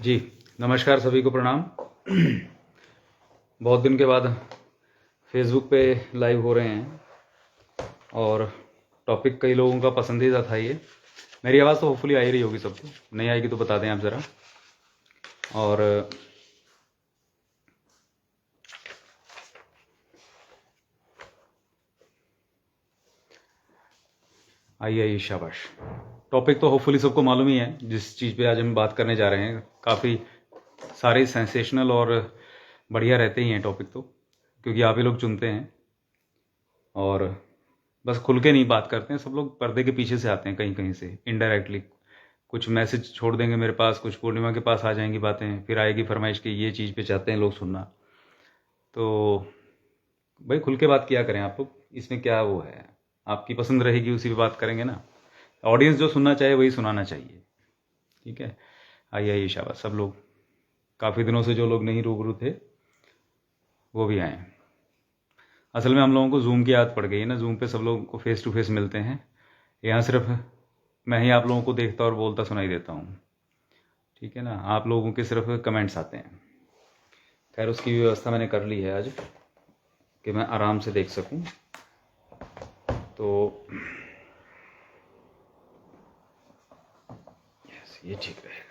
जी, नमस्कार सभी को प्रणाम। बहुत दिन के बाद फेसबुक पे लाइव हो रहे हैं और टॉपिक कई लोगों का पसंदीदा था ये। मेरी आवाज़ तो होपफुली आ ही रही होगी सबको, नहीं आएगी तो बता दें आप ज़रा। और आइए शाबाश। टॉपिक तो होपफुली सबको मालूम ही है जिस चीज़ पे आज हम बात करने जा रहे हैं। काफ़ी सारे सेंसेशनल और बढ़िया रहते ही हैं टॉपिक तो, क्योंकि आप ही लोग चुनते हैं और बस खुल के नहीं बात करते हैं। सब लोग पर्दे के पीछे से आते हैं, कहीं कहीं से इनडायरेक्टली कुछ मैसेज छोड़ देंगे मेरे पास, कुछ पूर्णिमा के पास आ जाएंगी बातें, फिर आएगी फरमाइश कि ये चीज़ पे चाहते हैं लोग सुनना। तो भाई खुल के बात किया करें आप लोग, इसमें क्या वो है, आपकी पसंद रहेगी उसी पे बात करेंगे ना। ऑडियंस जो सुनना चाहे वही सुनाना चाहिए, ठीक है। आइए शाबाश, सब लोग काफ़ी दिनों से जो लोग नहीं रूबरू थे वो भी आए। असल में हम लोगों को जूम की आदत पड़ गई है ना, जूम पे सब लोगों को फेस टू फेस मिलते हैं। यहाँ सिर्फ मैं ही आप लोगों को देखता और बोलता सुनाई देता हूँ, ठीक है ना। आप लोगों के सिर्फ कमेंट्स आते हैं। खैर उसकी व्यवस्था मैंने कर ली है आज कि मैं आराम से देख सकूं, तो ये ठीक रहेगा।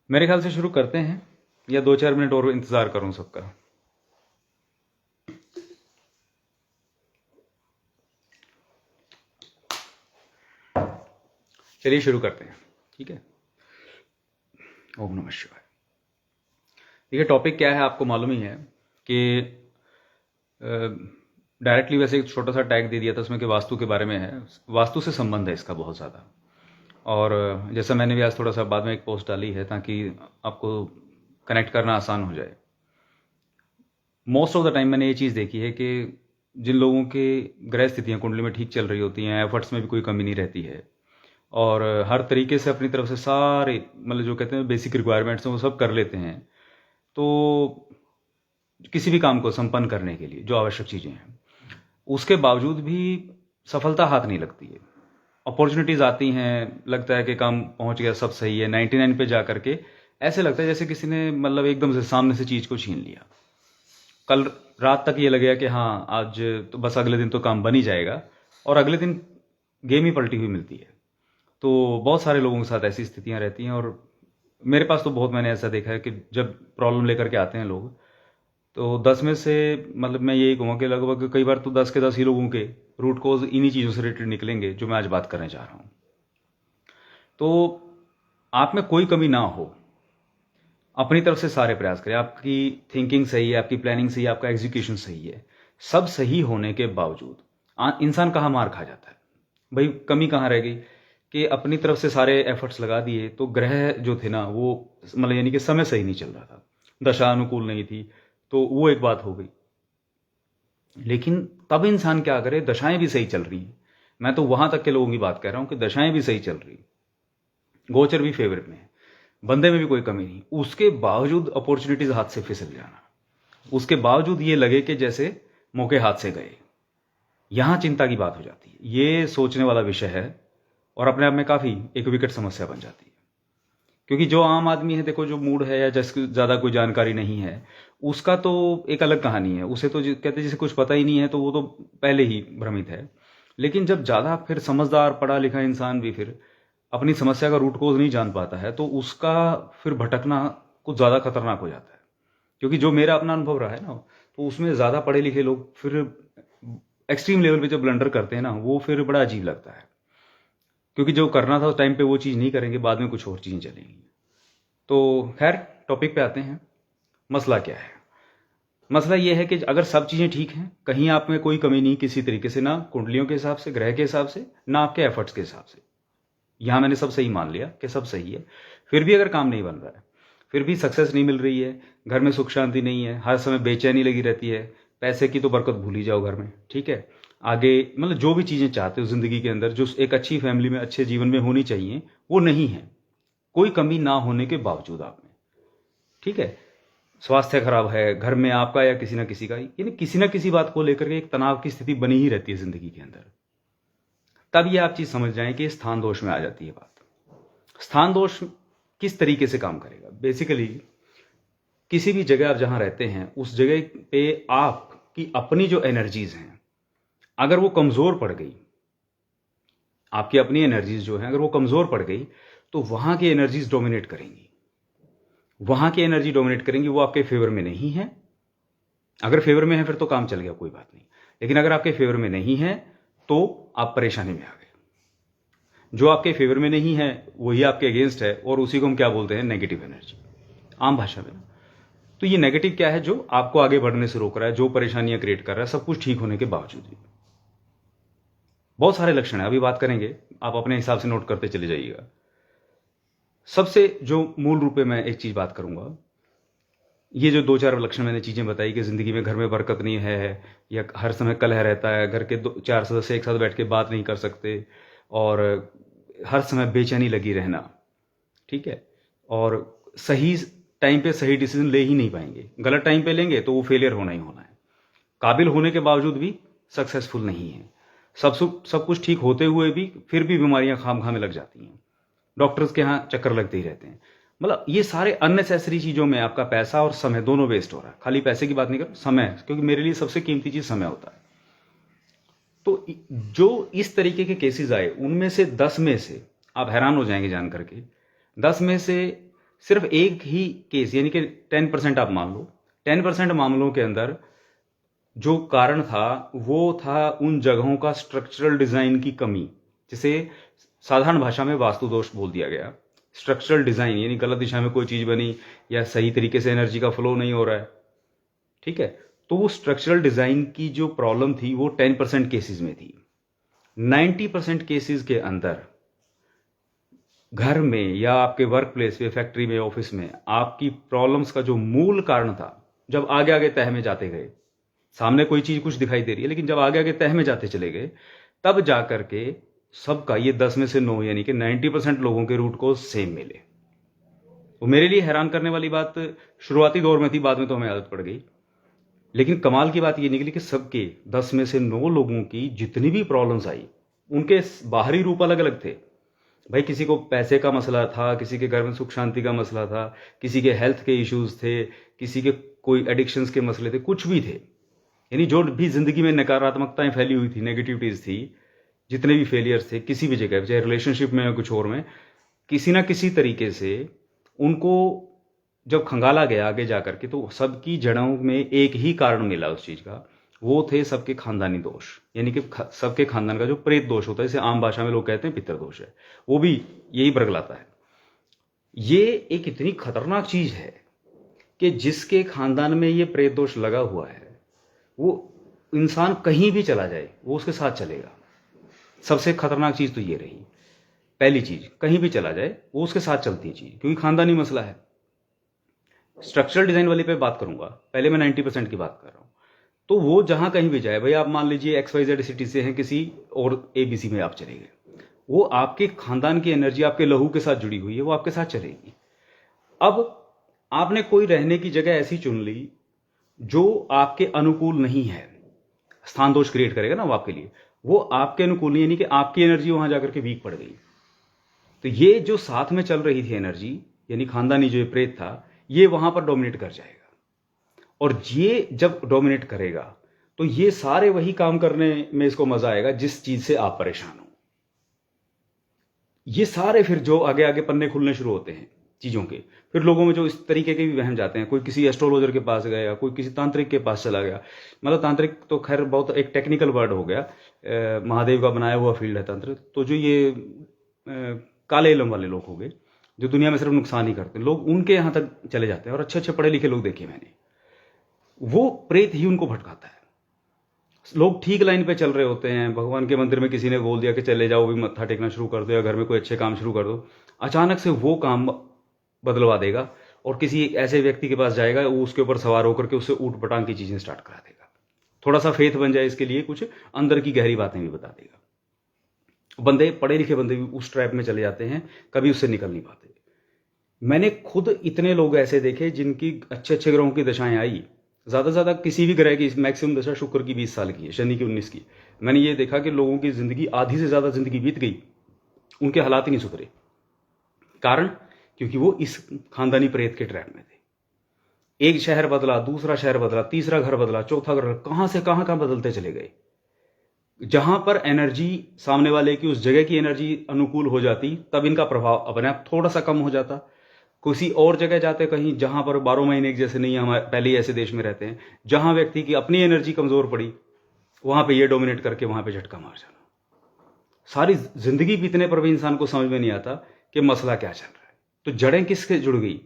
मेरे ख्याल से शुरू करते हैं, या 2-4 मिनट और इंतज़ार करूं सबका। चलिए शुरू करते हैं, ठीक है। ओम नमः शिवाय। देखिए टॉपिक क्या है आपको मालूम ही है कि डायरेक्टली वैसे एक छोटा सा टैग दे दिया था उसमें कि वास्तु के बारे में है। वास्तु से संबंध है इसका बहुत ज़्यादा। और जैसा मैंने भी आज थोड़ा सा बाद में एक पोस्ट डाली है ताकि आपको कनेक्ट करना आसान हो जाए। मोस्ट ऑफ द टाइम मैंने ये चीज़ देखी है कि जिन लोगों के ग्रह स्थितियाँ कुंडली में ठीक चल रही होती हैं, एफर्ट्स में भी कोई कमी नहीं रहती है और हर तरीके से अपनी तरफ से सारे मतलब जो कहते हैं बेसिक रिक्वायरमेंट्स हैं वो सब कर लेते हैं, तो किसी भी काम को संपन्न करने के लिए जो आवश्यक चीज़ें हैं उसके बावजूद भी सफलता हाथ नहीं लगती है। अपॉर्चुनिटीज़ आती हैं, लगता है कि काम पहुंच गया, सब सही है, 99 पे जा करके ऐसे लगता है जैसे किसी ने मतलब एकदम से सामने से चीज़ को छीन लिया। कल रात तक ये लगेगा कि हाँ आज तो बस अगले दिन तो काम बन ही जाएगा, और अगले दिन गेम ही पलटी हुई मिलती है। तो बहुत सारे लोगों के साथ ऐसी स्थितियां रहती हैं और मेरे पास तो बहुत मैंने ऐसा देखा है कि जब प्रॉब्लम लेकर के आते हैं लोग तो 10 में से मतलब मैं यही कहूँगा कि लगभग कई बार तो 10 के 10 ही लोगों के रूट कॉज इन्हीं चीज़ों से रिलेटेड निकलेंगे जो मैं आज बात करने जा रहा हूँ। तो आप में कोई कमी ना हो, अपनी तरफ से सारे प्रयास करें। आपकी थिंकिंग सही है, आपकी प्लानिंग सही है, आपका एग्जीक्यूशन सही है, सब सही होने के बावजूद इंसान कहाँ मार खा जाता है भाई, कमी कहाँ रह गई कि अपनी तरफ से सारे एफर्ट्स लगा दिए तो ग्रह जो थे ना वो मतलब यानी कि समय सही नहीं चल रहा था, दशा अनुकूल नहीं थी, तो वो एक बात हो गई। लेकिन तब इंसान क्या करे, दशाएं भी सही चल रही हैं। मैं तो वहां तक के लोगों की बात कर रहा हूं कि दशाएं भी सही चल रही, गोचर भी फेवर में है, बंदे में भी कोई कमी नहीं, उसके बावजूद अपॉर्चुनिटीज हाथ से फिसल जाना, उसके बावजूद ये लगे कि जैसे मौके हाथ से गए, यहां चिंता की बात हो जाती है। ये सोचने वाला विषय है और अपने आप में काफी एक विकट समस्या बन जाती है। क्योंकि जो आम आदमी है, देखो जो मूड है या जिसकी ज़्यादा कोई जानकारी नहीं है उसका तो एक अलग कहानी है, उसे तो कहते हैं जिसे कुछ पता ही नहीं है तो वो तो पहले ही भ्रमित है। लेकिन जब ज़्यादा फिर समझदार पढ़ा लिखा इंसान भी फिर अपनी समस्या का रूट कोज नहीं जान पाता है तो उसका फिर भटकना कुछ ज़्यादा खतरनाक हो जाता है। क्योंकि जो मेरा अपना अनुभव रहा है ना, तो उसमें ज़्यादा पढ़े लिखे लोग फिर एक्सट्रीम लेवल पे जब ब्लंडर करते हैं ना, वो फिर बड़ा अजीब लगता है। क्योंकि जो करना था उस टाइम पे वो चीज़ नहीं करेंगे, बाद में कुछ और चीज़ें चलेंगी। तो खैर टॉपिक पे आते हैं। मसला क्या है? मसला ये है कि अगर सब चीज़ें ठीक हैं, कहीं आप में कोई कमी नहीं किसी तरीके से, ना कुंडलियों के हिसाब से, ग्रह के हिसाब से, ना आपके एफर्ट्स के हिसाब से, यहाँ मैंने सब सही मान लिया कि सब सही है, फिर भी अगर काम नहीं बन रहा है, फिर भी सक्सेस नहीं मिल रही है, घर में सुख शांति नहीं है, हर समय बेचैनी लगी रहती है, पैसे की तो बरकत भूल ही जाओ घर में, ठीक है, आगे मतलब जो भी चीज़ें चाहते हो ज़िंदगी के अंदर जो एक अच्छी फैमिली में अच्छे जीवन में होनी चाहिए वो नहीं है, कोई कमी ना होने के बावजूद आप में, ठीक है, स्वास्थ्य खराब है घर में आपका या किसी ना किसी का, यानी किसी ना किसी बात को लेकर के एक तनाव की स्थिति बनी ही रहती है जिंदगी के अंदर, तब ये आप चीज़ समझ जाएं कि स्थान दोष में आ जाती है बात। स्थान दोष किस तरीके से काम करेगा? बेसिकली किसी भी जगह आप जहां रहते हैं उस जगह पे आपकी अपनी जो एनर्जीज हैं, अगर वो कमजोर पड़ गई, आपकी अपनी एनर्जीज जो है अगर वो कमजोर पड़ गई, तो वहां की एनर्जीज डोमिनेट करेंगी। वहां की एनर्जी डोमिनेट करेंगी, वो आपके फेवर में नहीं है। अगर फेवर में है फिर तो काम चल गया, कोई बात नहीं। लेकिन अगर आपके फेवर में नहीं है तो आप परेशानी में आ गए। जो आपके फेवर में नहीं है वही आपके अगेंस्ट है, और उसी को हम क्या बोलते हैं? नेगेटिव एनर्जी, आम भाषा में। तो ये नेगेटिव क्या है? जो आपको आगे बढ़ने से रोक रहा है, जो परेशानियां क्रिएट कर रहा है, सब कुछ ठीक होने के बावजूद भी। बहुत सारे लक्षण है, अभी बात करेंगे, आप अपने हिसाब से नोट करते चले जाइएगा। सबसे जो मूल रूप में मैं एक चीज बात करूंगा, ये जो 2-4 लक्षण मैंने चीजें बताई कि जिंदगी में घर में बरकत नहीं है, या हर समय कलह रहता है, घर के 4 सदस्य एक साथ बैठ के बात नहीं कर सकते, और हर समय बेचैनी लगी रहना, ठीक है, और सही टाइम पे सही डिसीजन ले ही नहीं पाएंगे, गलत टाइम पे लेंगे तो वो फेलियर होना ही होना है। काबिल होने के बावजूद भी सक्सेसफुल नहीं है, सब कुछ ठीक होते हुए भी फिर भी बीमारियां खामखा में लग जाती हैं, डॉक्टर्स के यहाँ चक्कर लगते ही रहते हैं। मतलब ये सारे अननेसेसरी चीजों में आपका पैसा और समय दोनों वेस्ट हो रहा है। खाली पैसे की बात नहीं कर, समय, क्योंकि मेरे लिए सबसे कीमती चीज समय होता है। तो जो इस तरीके के केसेस आए, उनमें से 10 में से आप हैरान हो जाएंगे जान करके, 10 में से सिर्फ एक ही केस, यानी कि 10% आप मान लो, 10% मामलों के अंदर जो कारण था वो था उन जगहों का स्ट्रक्चरल डिजाइन की कमी, जिसे साधारण भाषा में वास्तु दोष बोल दिया गया। स्ट्रक्चरल डिजाइन यानी गलत दिशा में कोई चीज बनी, या सही तरीके से एनर्जी का फ्लो नहीं हो रहा है, ठीक है। तो वो स्ट्रक्चरल डिजाइन की जो प्रॉब्लम थी वो 10% केसेस में थी। 90% केसेस के अंदर घर में या आपके वर्क प्लेस पे, फैक्ट्री में, ऑफिस में आपकी प्रॉब्लम्स का जो मूल कारण था, जब आगे आगे तह में जाते गए, सामने कोई चीज कुछ दिखाई दे रही है, लेकिन जब आगे आगे तह में जाते चले गए, तब जाकर के सबका, ये 10 में से 9 यानी कि 90% लोगों के रूट को सेम मिले। वो मेरे लिए हैरान करने वाली बात शुरुआती दौर में थी, बाद में तो हमें आदत पड़ गई। लेकिन कमाल की बात ये निकली कि सबके 10 में से 9 लोगों की जितनी भी प्रॉब्लम्स आई, उनके बाहरी रूप अलग अलग थे। भाई किसी को पैसे का मसला था, किसी के घर में सुख शांति का मसला था, किसी के हेल्थ के इश्यूज थे, किसी के कोई एडिक्शंस के मसले थे, कुछ भी थे। यानी जो भी जिंदगी में नकारात्मकताएं फैली हुई थी, नेगेटिविटीज थी, जितने भी फेलियर्स थे किसी भी जगह, चाहे रिलेशनशिप में या कुछ और में, किसी ना किसी तरीके से उनको जब खंगाला गया आगे जाकर के, तो सबकी जड़ों में एक ही कारण मिला उस चीज का, वो थे सबके खानदानी दोष। यानी कि सबके खानदान का जो प्रेत दोष होता है, इसे आम भाषा में लोग कहते हैं पितृ दोष है, वो भी यही बरगलाता है। ये एक इतनी खतरनाक चीज है कि जिसके खानदान में ये प्रेत दोष लगा हुआ है, वो इंसान कहीं भी चला जाए वो उसके साथ चलेगा। सबसे खतरनाक चीज तो ये रही, पहली चीज, कहीं भी चला जाए वो उसके साथ चलती है चीज, क्योंकि खानदानी मसला है। स्ट्रक्चरल डिजाइन वाली पे बात करूंगा, पहले मैं 90% की बात कर रहा हूं। तो वो जहां कहीं भी जाए, भाई आप मान लीजिए XYZ सिटी से हैं, किसी और ABC में आप चले गए, वो आपके खानदान की एनर्जी आपके लहू के साथ जुड़ी हुई है, वो आपके साथ चलेगी। अब आपने कोई रहने की जगह ऐसी चुन ली जो आपके अनुकूल नहीं है, स्थान दोष क्रिएट करेगा ना वो आपके लिए, वो आपके अनुकूल नहीं, यानी कि आपकी एनर्जी वहां जाकर के वीक पड़ गई। तो ये जो साथ में चल रही थी एनर्जी, यानी खानदानी जो प्रेत था, ये वहां पर डोमिनेट कर जाएगा। और ये जब डोमिनेट करेगा तो ये सारे वही काम करने में इसको मजा आएगा जिस चीज से आप परेशान हो। ये सारे फिर जो आगे आगे पन्ने खुलने शुरू होते हैं चीजों के, फिर लोगों में जो इस तरीके के भी वहम जाते हैं, कोई किसी एस्ट्रोलॉजर के पास गया, कोई किसी तांत्रिक के पास चला गया। मतलब तांत्रिक तो खैर बहुत एक टेक्निकल वर्ड हो गया, महादेव का बनाया हुआ फील्ड है तंत्र। तो जो ये काले इलम वाले लोग हो गए, जो दुनिया में सिर्फ नुकसान ही करते हैं, लोग उनके यहां तक चले जाते हैं, और अच्छे अच्छे पढ़े लिखे लोग देखे मैंने, वो प्रेत ही उनको भटकाता है। लोग ठीक लाइन पे चल रहे होते हैं, भगवान के मंदिर में किसी ने बोल दिया कि चले जाओ, भी मत्था टेकना शुरू कर दो, या घर में कोई अच्छे काम शुरू कर दो, अचानक से वो काम बदलवा देगा और किसी ऐसे व्यक्ति के पास जाएगा, वो उसके ऊपर सवार होकर के उससे ऊट पटांग की चीजें स्टार्ट करा देगा। थोड़ा सा फेथ बन जाए इसके लिए, कुछ अंदर की गहरी बातें भी बता देगा। बंदे, पढ़े लिखे बंदे भी उस ट्रैप में चले जाते हैं, कभी उससे निकल नहीं पाते। मैंने खुद इतने लोग ऐसे देखे जिनकी अच्छे अच्छे ग्रहों की दशाएं आई, ज्यादा से ज्यादा किसी भी ग्रह की मैक्सिमम दशा शुक्र की 20 साल की है, शनि की 19 की। मैंने ये देखा कि लोगों की जिंदगी, आधी से ज्यादा जिंदगी बीत गई, उनके हालात ही नहीं सुधरे। कारण क्योंकि वो इस खानदानी प्रेत के ट्रैप में थे। एक शहर बदला, दूसरा शहर बदला, तीसरा घर बदला, चौथा घर, कहां से कहां बदलते चले गए। जहां पर एनर्जी सामने वाले की, उस जगह की एनर्जी अनुकूल हो जाती, तब इनका प्रभाव अपने आप थोड़ा सा कम हो जाता। किसी और जगह जाते कहीं जहां पर 12 महीने एक जैसे नहीं है, हमारे पहले ही ऐसे देश में रहते हैं जहां व्यक्ति की अपनी एनर्जी कमजोर पड़ी, वहां पे ये डोमिनेट करके वहां पे झटका मार जाना। सारी जिंदगी बीतने पर भी इंसान को समझ में नहीं आता कि मसला क्या चल रहा है। तो जड़ें किसके जुड़ गई?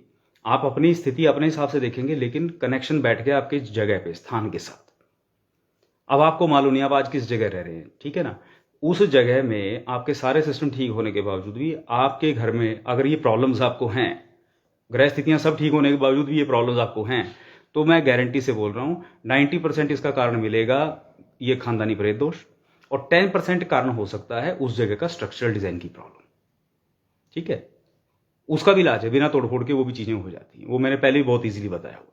आप अपनी स्थिति अपने हिसाब से देखेंगे, लेकिन कनेक्शन बैठ गया आपके जगह पे, स्थान के साथ। अब आपको मालूम नहीं आप आज किस जगह रह रहे हैं, ठीक है ना। उस जगह में आपके सारे सिस्टम ठीक होने के बावजूद भी आपके घर में अगर ये प्रॉब्लम्स आपको हैं, ग्रह स्थितियां सब ठीक होने के बावजूद भी ये प्रॉब्लम्स आपको हैं, तो मैं गारंटी से बोल रहा हूं 90% इसका कारण मिलेगा ये खानदानी प्रेत दोष, और 10% कारण हो सकता है उस जगह का स्ट्रक्चरल डिजाइन की प्रॉब्लम। ठीक है, उसका भी इलाज है, बिना तोड़फोड़ के वो भी चीजें हो जाती हैं, वो मैंने पहले भी बहुत इजीली बताया हुआ।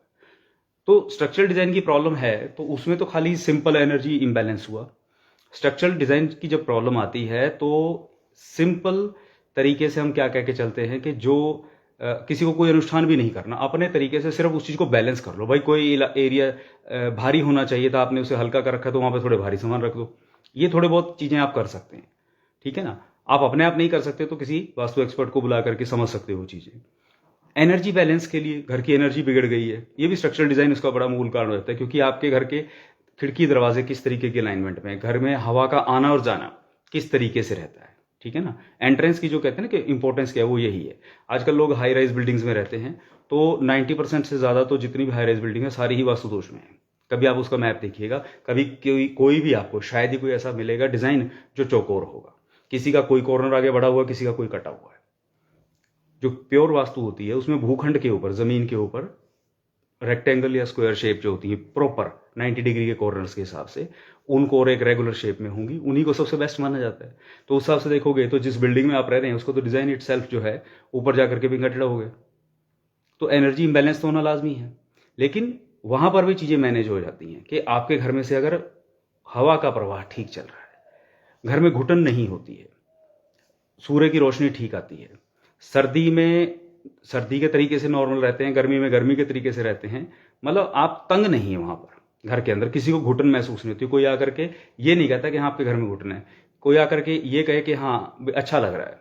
तो स्ट्रक्चरल डिजाइन की प्रॉब्लम है तो उसमें तो खाली सिंपल एनर्जी इंबैलेंस हुआ। स्ट्रक्चरल डिजाइन की जब प्रॉब्लम आती है तो सिंपल तरीके से हम क्या कह के चलते हैं कि जो किसी को कोई अनुष्ठान भी नहीं करना, अपने तरीके से सिर्फ उस चीज को बैलेंस कर लो। भाई कोई एरिया भारी होना चाहिए था, आपने उसे हल्का कर रखा है, तो वहां पर थोड़े भारी सामान रख दो। ये थोड़े बहुत चीजें आप कर सकते हैं, ठीक है ना। आप अपने आप नहीं कर सकते तो किसी वास्तु एक्सपर्ट को बुला करके समझ सकते हो चीजें। एनर्जी बैलेंस के लिए घर की एनर्जी बिगड़ गई है, ये भी स्ट्रक्चरल डिजाइन उसका बड़ा मूल कारण रहता है, क्योंकि आपके घर के खिड़की दरवाजे किस तरीके के अलाइनमेंट में, घर में हवा का आना और जाना किस तरीके से रहता है, ठीक है ना। एंट्रेंस की जो कहते हैं ना कि इंपॉर्टेंस क्या है, वो यही है। आजकल लोग हाई राइज बिल्डिंग्स में रहते हैं, तो 90% से ज्यादा तो जितनी भी हाई राइज बिल्डिंग है सारी ही वास्तु दोष में है। कभी आप उसका मैप देखिएगा, कभी कोई भी आपको शायद ही कोई ऐसा मिलेगा डिजाइन जो चौकोर होगा, किसी का कोई कॉर्नर आगे बढ़ा हुआ, किसी का कोई कटा हुआ है। जो प्योर वास्तु होती है उसमें भूखंड के ऊपर, जमीन के ऊपर रेक्टेंगल या स्क्वायर शेप जो होती है प्रॉपर 90 डिग्री के कॉर्नर्स के हिसाब से, उनको और एक रेगुलर शेप में होंगी, उन्हीं को सबसे बेस्ट माना जाता है। तो उस हिसाब से देखोगे तो जिस बिल्डिंग में आप रह रहे हैं उसको तो डिजाइन इट सेल्फ जो है ऊपर जाकर के भी टेढ़ा हो गया, तो एनर्जी इंबैलेंस तो होना लाजमी है। लेकिन वहां पर भी चीजें मैनेज हो जाती हैं कि आपके घर में से अगर हवा का प्रवाह ठीक चल रहा है, घर में घुटन नहीं होती है, सूर्य की रोशनी ठीक आती है, सर्दी में सर्दी के तरीके से नॉर्मल रहते हैं, गर्मी में गर्मी के तरीके से रहते हैं, मतलब आप तंग नहीं है वहां पर। घर के अंदर किसी को घुटन महसूस नहीं होती, कोई आकर के ये नहीं कहता कि हाँ आपके घर में घुटन है, कोई आकर के ये कहे कि हाँ अच्छा लग रहा है,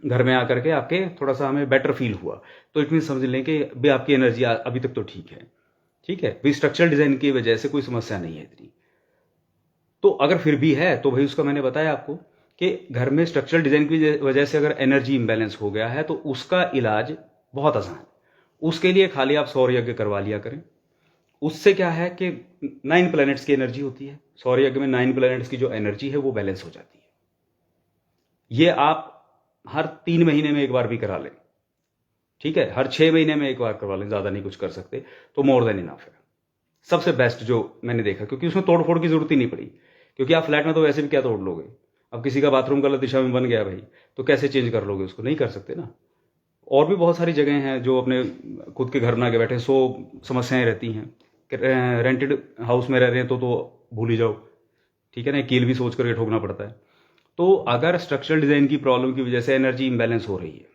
घर में आकर के आपके थोड़ा सा हमें बेटर फील हुआ, तो इट मीन समझ लें कि भाई आपकी एनर्जी अभी तक तो ठीक है, ठीक है भाई, स्ट्रक्चरल डिजाइन की वजह से कोई समस्या नहीं है इतनी। तो अगर फिर भी है तो भाई उसका मैंने बताया आपको कि घर में स्ट्रक्चरल डिजाइन की वजह से अगर एनर्जी इंबैलेंस हो गया है तो उसका इलाज बहुत आसान है। उसके लिए खाली आप सौर यज्ञ करवा लिया करें। उससे क्या है कि 9 प्लैनेट्स की एनर्जी होती है, सौर यज्ञ में 9 प्लैनेट्स की जो एनर्जी है वो बैलेंस हो जाती है। ये आप हर 3 महीने में एक बार भी करा लें, ठीक है, हर 6 महीने में एक बार करवा लें, ज्यादा नहीं कुछ कर सकते तो मोर देन इनफ है। सबसे बेस्ट जो मैंने देखा, क्योंकि उसमें तोड़फोड़ की जरूरत ही नहीं पड़ी, क्योंकि आप फ्लैट में तो वैसे भी क्या तोड़ लोगे। अब किसी का बाथरूम गलत दिशा में बन गया भाई, तो कैसे चेंज कर लोगे उसको, नहीं कर सकते ना। और भी बहुत सारी जगह हैं जो अपने खुद के घर ना के बैठे 100 समस्याएं रहती हैं। रेंटेड हाउस में रह रहे हैं तो भूल ही जाओ, ठीक है ना, कील भी सोच करके ठोकना पड़ता है। तो अगर स्ट्रक्चरल डिजाइन की प्रॉब्लम की वजह से एनर्जी इंबैलेंस हो रही है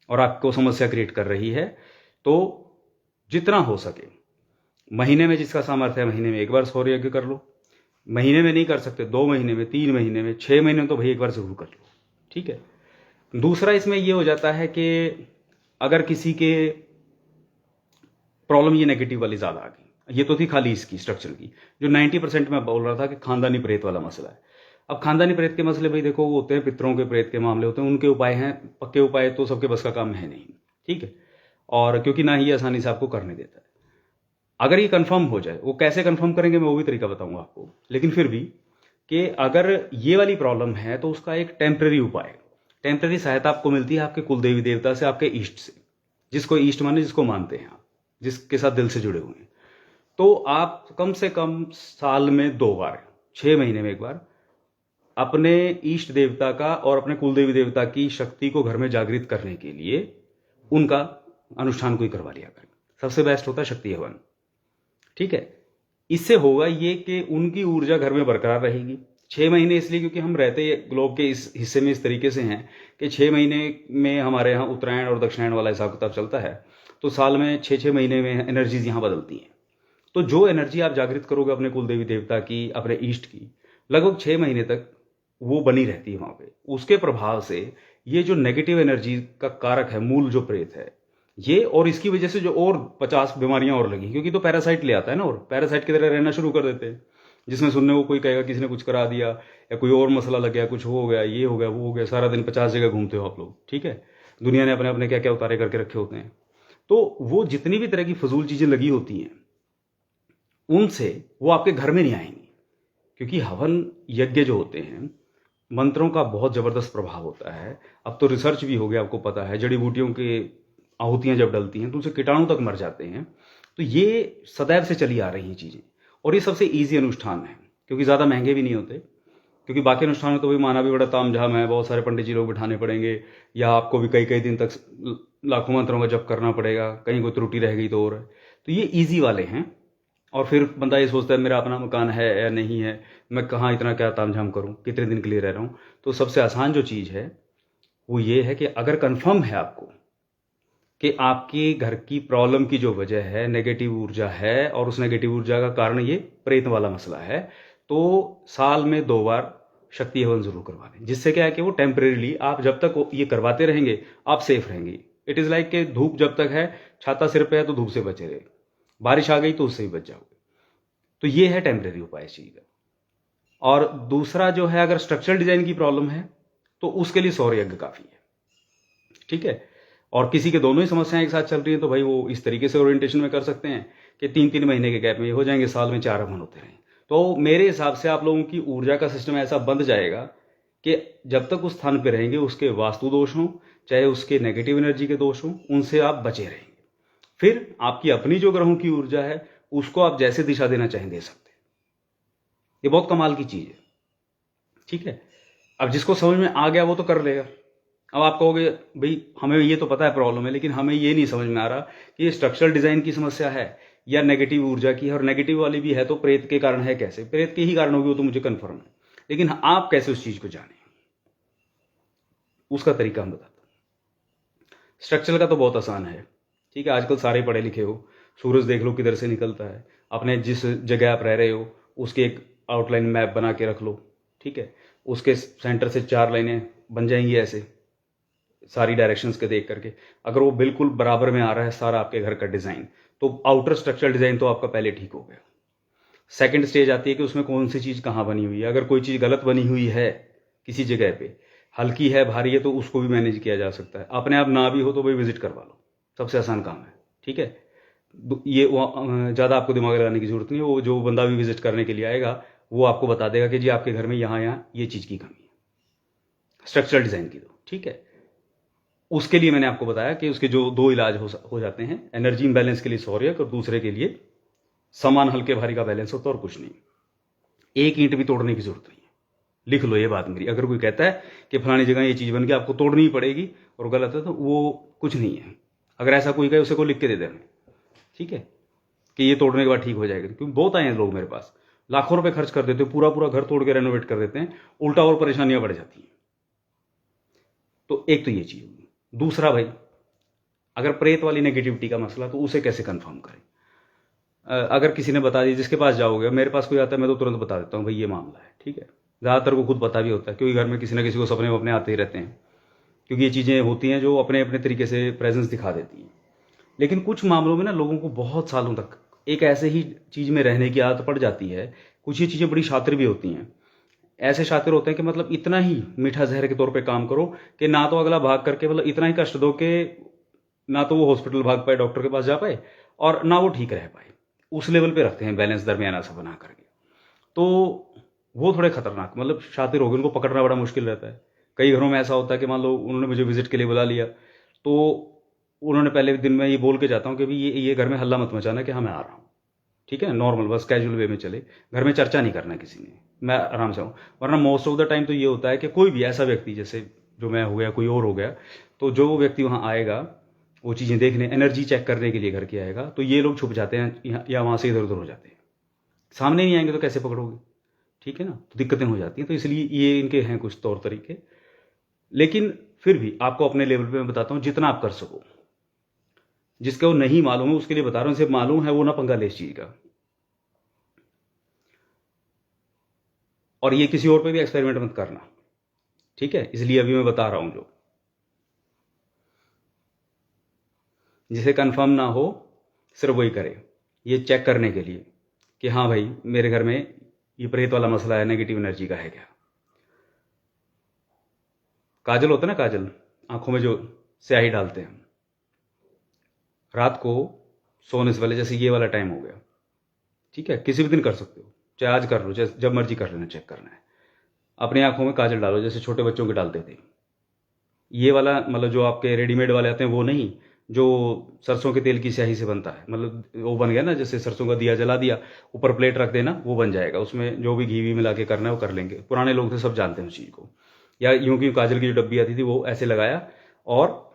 और आपको समस्या क्रिएट कर रही है, तो जितना हो सके महीने में, जिसका सामर्थ्य है महीने में एक बार सौर यज्ञ कर लो। महीने में नहीं कर सकते 2 महीने में, 3 महीने में, 6 महीने में तो भाई एक बार जरूर कर लो, ठीक है। दूसरा इसमें यह हो जाता है कि अगर किसी के प्रॉब्लम ये नेगेटिव वाली ज्यादा आ गई, ये तो थी खाली इसकी स्ट्रक्चर की, जो 90% में बोल रहा था कि खानदानी प्रेत वाला मसला है। अब खानदानी प्रेत के मसले भाई देखो वो होते हैं, पितरों के प्रेत के मामले होते हैं, उनके उपाय हैं, पक्के उपाय तो सबके बस का काम है नहीं, ठीक है। और क्योंकि ना ही आसानी से आपको करने देता है। अगर ये कंफर्म हो जाए, वो कैसे कंफर्म करेंगे मैं वो भी तरीका बताऊंगा आपको, लेकिन फिर भी कि अगर ये वाली प्रॉब्लम है तो उसका एक टेम्परेरी उपाय, टेम्परेरी सहायता आपको मिलती है आपके कुल देवी देवता से, आपके ईष्ट से, जिसको ईष्ट माने जिसको मानते हैं आप, जिसके साथ दिल से जुड़े हुए हैं। तो आप कम से कम साल में 2 बार, 6 महीने में एक बार अपने ईष्ट देवता का और अपने कुल देवी देवता की शक्ति को घर में जागृत करने के लिए उनका अनुष्ठान कोई करवा लिया करें। सबसे बेस्ट होता है शक्ति हवन, ठीक है। इससे होगा ये कि उनकी ऊर्जा घर में बरकरार रहेगी, 6 महीने इसलिए क्योंकि हम रहते ग्लोब के इस हिस्से में इस तरीके से हैं कि 6 महीने में हमारे यहाँ उत्तरायण और दक्षिणायन वाला हिसाब किताब चलता है। तो साल में 6-6 महीने में एनर्जीज यहाँ बदलती हैं। तो जो एनर्जी आप जागृत करोगे अपने कुल देवी देवता की, अपने ईष्ट की, लगभग 6 महीने तक वो बनी रहती है वहाँ पे। उसके प्रभाव से ये जो नेगेटिव एनर्जी का कारक है, मूल जो प्रेत है ये, और इसकी वजह से जो और 50 बीमारियां और लगी, क्योंकि तो पैरासाइट ले आता है ना, और पैरासाइट की तरह रहना शुरू कर देते हैं, जिसमें सुनने को कोई कहेगा किसी ने कुछ करा दिया या कोई और मसला लग गया, कुछ हो गया, ये हो गया, वो हो गया, सारा दिन 50 जगह घूमते हो आप लोग, ठीक है। दुनिया ने अपने अपने क्या क्या उतारे करके रखे होते हैं। तो वो जितनी भी तरह की फजूल चीजें लगी होती हैं उनसे वो आपके घर में नहीं आएंगी, क्योंकि हवन यज्ञ जो होते हैं मंत्रों का बहुत जबरदस्त प्रभाव होता है। अब तो रिसर्च भी हो गया, आपको पता है, जड़ी बूटियों के आहुतियां जब डलती हैं तो उनसे कीटाणु तक मर जाते हैं। तो ये सदैव से चली आ रही हैं चीजें, और ये सबसे ईजी अनुष्ठान है, क्योंकि ज्यादा महंगे भी नहीं होते। क्योंकि बाकी अनुष्ठानों तो भी माना भी बड़ा तामझाम है, बहुत सारे पंडित जी लोग बिठाने पड़ेंगे, या आपको भी कई कई दिन तक लाखों मंत्रों का जप करना पड़ेगा, कहीं कोई त्रुटि रह गई तो और है। तो ये ईजी वाले हैं। और फिर बंदा ये सोचता है मेरा अपना मकान है या नहीं है, मैं कहाँ इतना क्या तामझाम करूँ, कितने दिन के लिए रह रहा हूँ। तो सबसे आसान जो चीज़ है वो ये है कि अगर कंफर्म है आपको कि आपके घर की प्रॉब्लम की जो वजह है नेगेटिव ऊर्जा है, और उस नेगेटिव ऊर्जा का कारण ये प्रेत वाला मसला है, तो साल में 2 बार शक्ति हवन जरूर करवा लें। जिससे क्या है कि वो टेम्परेरीली, आप जब तक ये करवाते रहेंगे आप सेफ रहेंगे। इट इज़ लाइक कि धूप जब तक है, छाता सिर पे है तो धूप से बचे रहे, बारिश आ गई तो उससे ही बच जाओगे। तो ये है टेम्परेरी उपाय इस चीज का। और दूसरा जो है, अगर स्ट्रक्चरल डिजाइन की प्रॉब्लम है तो उसके लिए सौर यज्ञ काफी है, ठीक है। और किसी के दोनों ही समस्याएं एक साथ चल रही हैं तो भाई वो इस तरीके से ओरिएंटेशन में कर सकते हैं कि 3-3 महीने के गैप में हो जाएंगे, साल में 4 हवन होते रहें। तो मेरे हिसाब से आप लोगों की ऊर्जा का सिस्टम ऐसा बंध जाएगा कि जब तक उस स्थान पर रहेंगे उसके वास्तु दोष हों चाहे उसके नेगेटिव एनर्जी के दोष हों, उनसे आप बचे रहेंगे। फिर आपकी अपनी जो ग्रहों की ऊर्जा है उसको आप जैसे दिशा देना चाहें दे सकते हैं। ये बहुत कमाल की चीज है, ठीक है। अब जिसको समझ में आ गया वो तो कर लेगा। अब आप कहोगे भाई हमें ये तो पता है प्रॉब्लम है, लेकिन हमें ये नहीं समझ में आ रहा कि ये स्ट्रक्चरल डिजाइन की समस्या है या नेगेटिव ऊर्जा की है, और नेगेटिव वाली भी है तो प्रेत के कारण है कैसे? प्रेत के ही कारण होगी वो तो मुझे कंफर्म है, लेकिन आप कैसे उस चीज को जाने, उसका तरीका हम बताते हैं। स्ट्रक्चरल का तो बहुत आसान है, ठीक है। आजकल सारे पढ़े लिखे हो, सूरज देख लो किधर से निकलता है, अपने जिस जगह आप रह रहे हो उसके एक आउटलाइन मैप बना के रख लो, ठीक है। उसके सेंटर से 4 लाइनें बन जाएंगी ऐसे सारी डायरेक्शंस के देख करके। अगर वो बिल्कुल बराबर में आ रहा है सारा आपके घर का डिजाइन, तो आउटर स्ट्रक्चरल डिजाइन तो आपका पहले ठीक हो गया। सेकंड स्टेज आती है कि उसमें कौन सी चीज कहाँ बनी हुई है। अगर कोई चीज गलत बनी हुई है किसी जगह पे, हल्की है भारी है, तो उसको भी मैनेज किया जा सकता है। अपने आप ना भी हो तो भाई विजिट करवा लो, सबसे आसान काम है, ठीक है। ये ज़्यादा आपको दिमाग लगाने की जरूरत नहीं है। वो जो बंदा भी विजिट करने के लिए आएगा वो आपको बता देगा कि जी आपके घर में यहाँ यहाँ ये चीज़ की कमी है, स्ट्रक्चरल डिजाइन की, तो ठीक है। उसके लिए मैंने आपको बताया कि उसके जो 2 इलाज हो जाते हैं, एनर्जी इंबैलेंस के लिए सौर्यक, और दूसरे के लिए समान हल्के भारी का बैलेंस होता है, और कुछ नहीं। एक ईंट भी तोड़ने की जरूरत नहीं है, लिख लो ये बात मेरी। अगर कोई कहता है कि फलानी जगह ये चीज़ बन के आपको तोड़नी ही पड़ेगी और गलत है, तो वो कुछ नहीं है। अगर ऐसा कोई कहे उसे को लिख के दे देना, ठीक है, कि ये तोड़ने के बाद ठीक हो जाएगा। क्योंकि बहुत आए हैं लोग मेरे पास, लाखों रुपए खर्च कर देते हैं, पूरा पूरा घर तोड़ के रेनोवेट कर देते हैं, उल्टा और परेशानियां बढ़ जाती हैं। तो एक तो ये चीज होगी। दूसरा भाई, अगर प्रेत वाली नेगेटिविटी का मसला, तो उसे कैसे कंफर्म करें? अगर किसी ने बता दिया, जिसके पास जाओगे, मेरे पास कोई आता है मैं तो तुरंत बता देता हूँ भाई ये मामला है, ठीक है। ज़्यादातर को खुद पता भी होता है, क्योंकि घर में किसी ना किसी को सपने अपने आते ही रहते हैं, क्योंकि ये चीज़ें होती हैं जो अपने अपने तरीके से प्रेजेंस दिखा देती हैं। लेकिन कुछ मामलों में ना लोगों को बहुत सालों तक एक ऐसे ही चीज़ में रहने की आदत पड़ जाती है। कुछ ये चीज़ें बड़ी शातिर भी होती हैं, ऐसे शातिर होते हैं कि मतलब इतना ही मीठा जहर के तौर पे काम करो कि ना तो अगला भाग करके, मतलब इतना ही कष्ट दो कि ना तो वो हॉस्पिटल भाग पाए, डॉक्टर के पास जा पाए, और ना वो ठीक रह पाए। उस लेवल पे रखते हैं बैलेंस दरमियाना सा बना करके। तो वो थोड़े खतरनाक, मतलब शातिर हो गए, उनको पकड़ना बड़ा मुश्किल रहता है। कई घरों में ऐसा होता है कि मान लो उन्होंने मुझे विजिट के लिए बुला लिया, तो उन्होंने पहले दिन में ये बोल के जाता हूँ कि भाई ये घर में हल्ला मत मचाना कि हाँ मैं आ रहा हूँ, ठीक है, नॉर्मल बस कैजुअल वे में चले, घर में चर्चा नहीं करना किसी ने, मैं आराम से हूँ। वरना मोस्ट ऑफ द टाइम तो ये होता है कि कोई भी ऐसा व्यक्ति, जैसे जो मैं हो गया, कोई और हो गया, तो जो व्यक्ति वहाँ आएगा वो चीज़ें देखने, एनर्जी चेक करने के लिए घर के आएगा, तो ये लोग छुप जाते हैं या वहाँ से इधर उधर हो जाते हैं। सामने नहीं आएंगे तो कैसे पकड़ोगे? ठीक है ना, तो दिक्कतें हो जाती हैं। तो इसलिए ये इनके हैं कुछ तौर तरीके, लेकिन फिर भी आपको अपने लेवल पे मैं बताता हूँ जितना आप कर सको। जिसको नहीं मालूम है उसके लिए बता रहा हूँ, जिसे मालूम है वो ना पंगा ले इस चीज का। और ये किसी और पे भी एक्सपेरिमेंट मत करना, ठीक है, इसलिए अभी मैं बता रहा हूं जो जिसे कंफर्म ना हो सिर्फ वही करे, ये चेक करने के लिए कि हाँ भाई मेरे घर में ये प्रेत वाला मसला है, नेगेटिव एनर्जी का है क्या। काजल होता है ना, काजल आंखों में जो स्याही डालते हैं, रात को सोने से पहले, जैसे ये वाला टाइम हो गया, ठीक है, किसी भी दिन कर सकते हो, चाहे आज कर लो, चाहे जब मर्जी कर लेना, चेक करना है। अपनी आंखों में काजल डालो जैसे छोटे बच्चों के डालते थे। ये वाला मतलब जो आपके रेडीमेड वाले आते हैं वो नहीं, जो सरसों के तेल की स्याही से बनता है, मतलब वो बन गया ना, जैसे सरसों का दिया जला दिया, ऊपर प्लेट रख देना, वो बन जाएगा, उसमें जो भी घी भी मिला के करना है वो कर लेंगे। पुराने लोग थे, सब जानते हैं उस चीज़ को। या यूं कि काजल की जो डब्बी आती थी वो ऐसे लगाया और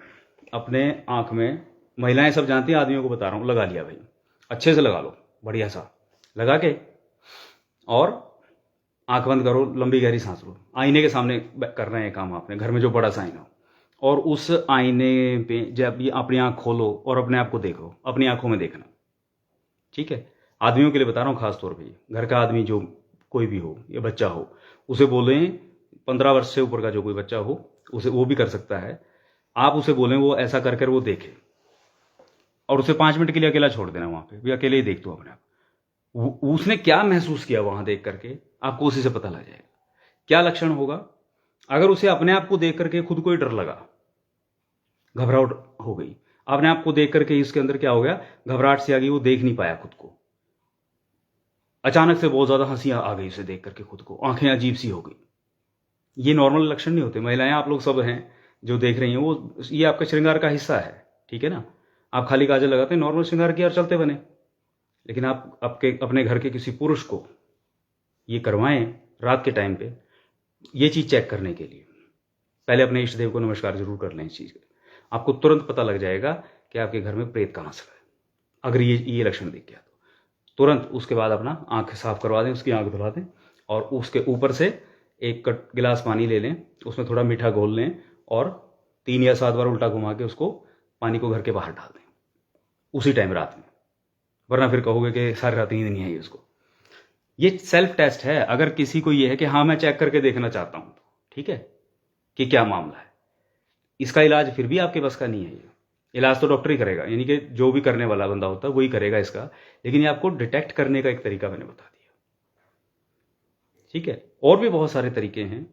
अपने आँख में, महिलाएं सब जानती हैं, आदमियों को बता रहा हूँ, लगा लिया भाई, अच्छे से लगा लो, बढ़िया सा लगा के, और आंख बंद करो, लंबी गहरी सांस लो, आईने के सामने कर रहे हैं काम आपने, घर में जो बड़ा सा आईना हो, और उस आईने पे जब ये अपनी आंख खोलो और अपने आप को देखो, अपनी आंखों में देखना, ठीक है। आदमियों के लिए बता रहा हूँ खास तौर पे, घर का आदमी जो कोई भी हो या बच्चा हो, उसे बोलें, 15 वर्ष से ऊपर का जो कोई बच्चा हो उसे, वो भी कर सकता है, आप उसे बोलें वो ऐसा कर कर वो देखे, और उसे 5 मिनट के लिए अकेला छोड़ देना, वहां पे भी अकेले ही देख दो अपने आप, उसने क्या महसूस किया वहां देख करके, आपको उसी से पता लग जाएगा क्या लक्षण होगा। अगर उसे अपने आप को देख करके खुद को ही डर लगा, घबराहट हो गई, अपने आप को देख करके इसके अंदर क्या हो गया, घबराहट से आ गई, वो देख नहीं पाया खुद को, अचानक से बहुत ज्यादा हंसी आ गई उसे देख करके, खुद को आंखें अजीब सी हो गई, ये नॉर्मल लक्षण नहीं होते। महिलाएं आप लोग सब हैं जो देख रही हैं, वो ये आपका श्रृंगार का हिस्सा है, ठीक है ना। आप खाली काजल लगाते हैं, नॉर्मल श्रृंगार किया और चलते बने, लेकिन आप आपके अपने घर के किसी पुरुष को ये करवाएं रात के टाइम पे, ये चीज चेक करने के लिए पहले अपने इष्ट देव को नमस्कार जरूर कर लें। इस चीज का आपको तुरंत पता लग जाएगा कि आपके घर में प्रेत का मसला है, अगर ये लक्षण दिख गया तो तुरंत उसके बाद अपना आंख साफ करवा दें, उसकी आंख धुला दें, और उसके ऊपर से एक गिलास पानी ले लें, उसमें थोड़ा मीठा घोल लें, और 3 या 7 बार उल्टा घुमा के उसको पानी को घर के बाहर डाल दें उसी टाइम रात में, वरना फिर कहोगे कि सारी रात नींद नहीं आई उसको। ये सेल्फ टेस्ट है, अगर किसी को ये है कि हाँ मैं चेक करके देखना चाहता हूं, ठीक है, कि क्या मामला है। इसका इलाज फिर भी आपके बस का नहीं है, ये इलाज तो डॉक्टर ही करेगा, यानी कि जो भी करने वाला बंदा होता है वही करेगा इसका, लेकिन ये आपको डिटेक्ट करने का एक तरीका मैंने बता दिया, ठीक है। और भी बहुत सारे तरीके हैं,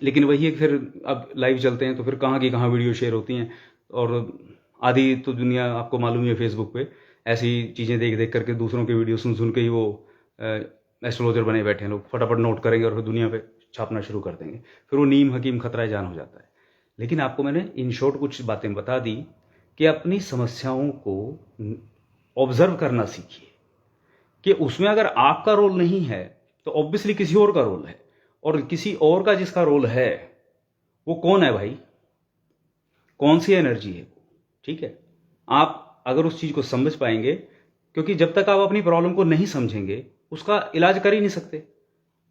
लेकिन वही है, फिर अब लाइव चलते हैं तो फिर कहाँ की कहाँ वीडियो शेयर होती हैं, और आधी तो दुनिया आपको मालूम ही है, फेसबुक पे ऐसी चीज़ें देख देख करके, दूसरों के वीडियो सुन सुन के ही वो एस्ट्रोलॉजर बने बैठे हैं लोग, फटाफट नोट करेंगे और फिर दुनिया पे छापना शुरू कर देंगे, फिर वो नीम हकीम खतरा जान हो जाता है। लेकिन आपको मैंने इन शॉर्ट कुछ बातें बता दी कि अपनी समस्याओं को ऑब्जर्व करना सीखिए, कि उसमें अगर आपका रोल नहीं है तो ऑब्वियसली किसी और का रोल है, और किसी और का जिसका रोल है वो कौन है भाई, कौन सी एनर्जी है वो, ठीक है। आप अगर उस चीज को समझ पाएंगे, क्योंकि जब तक आप अपनी प्रॉब्लम को नहीं समझेंगे उसका इलाज कर ही नहीं सकते।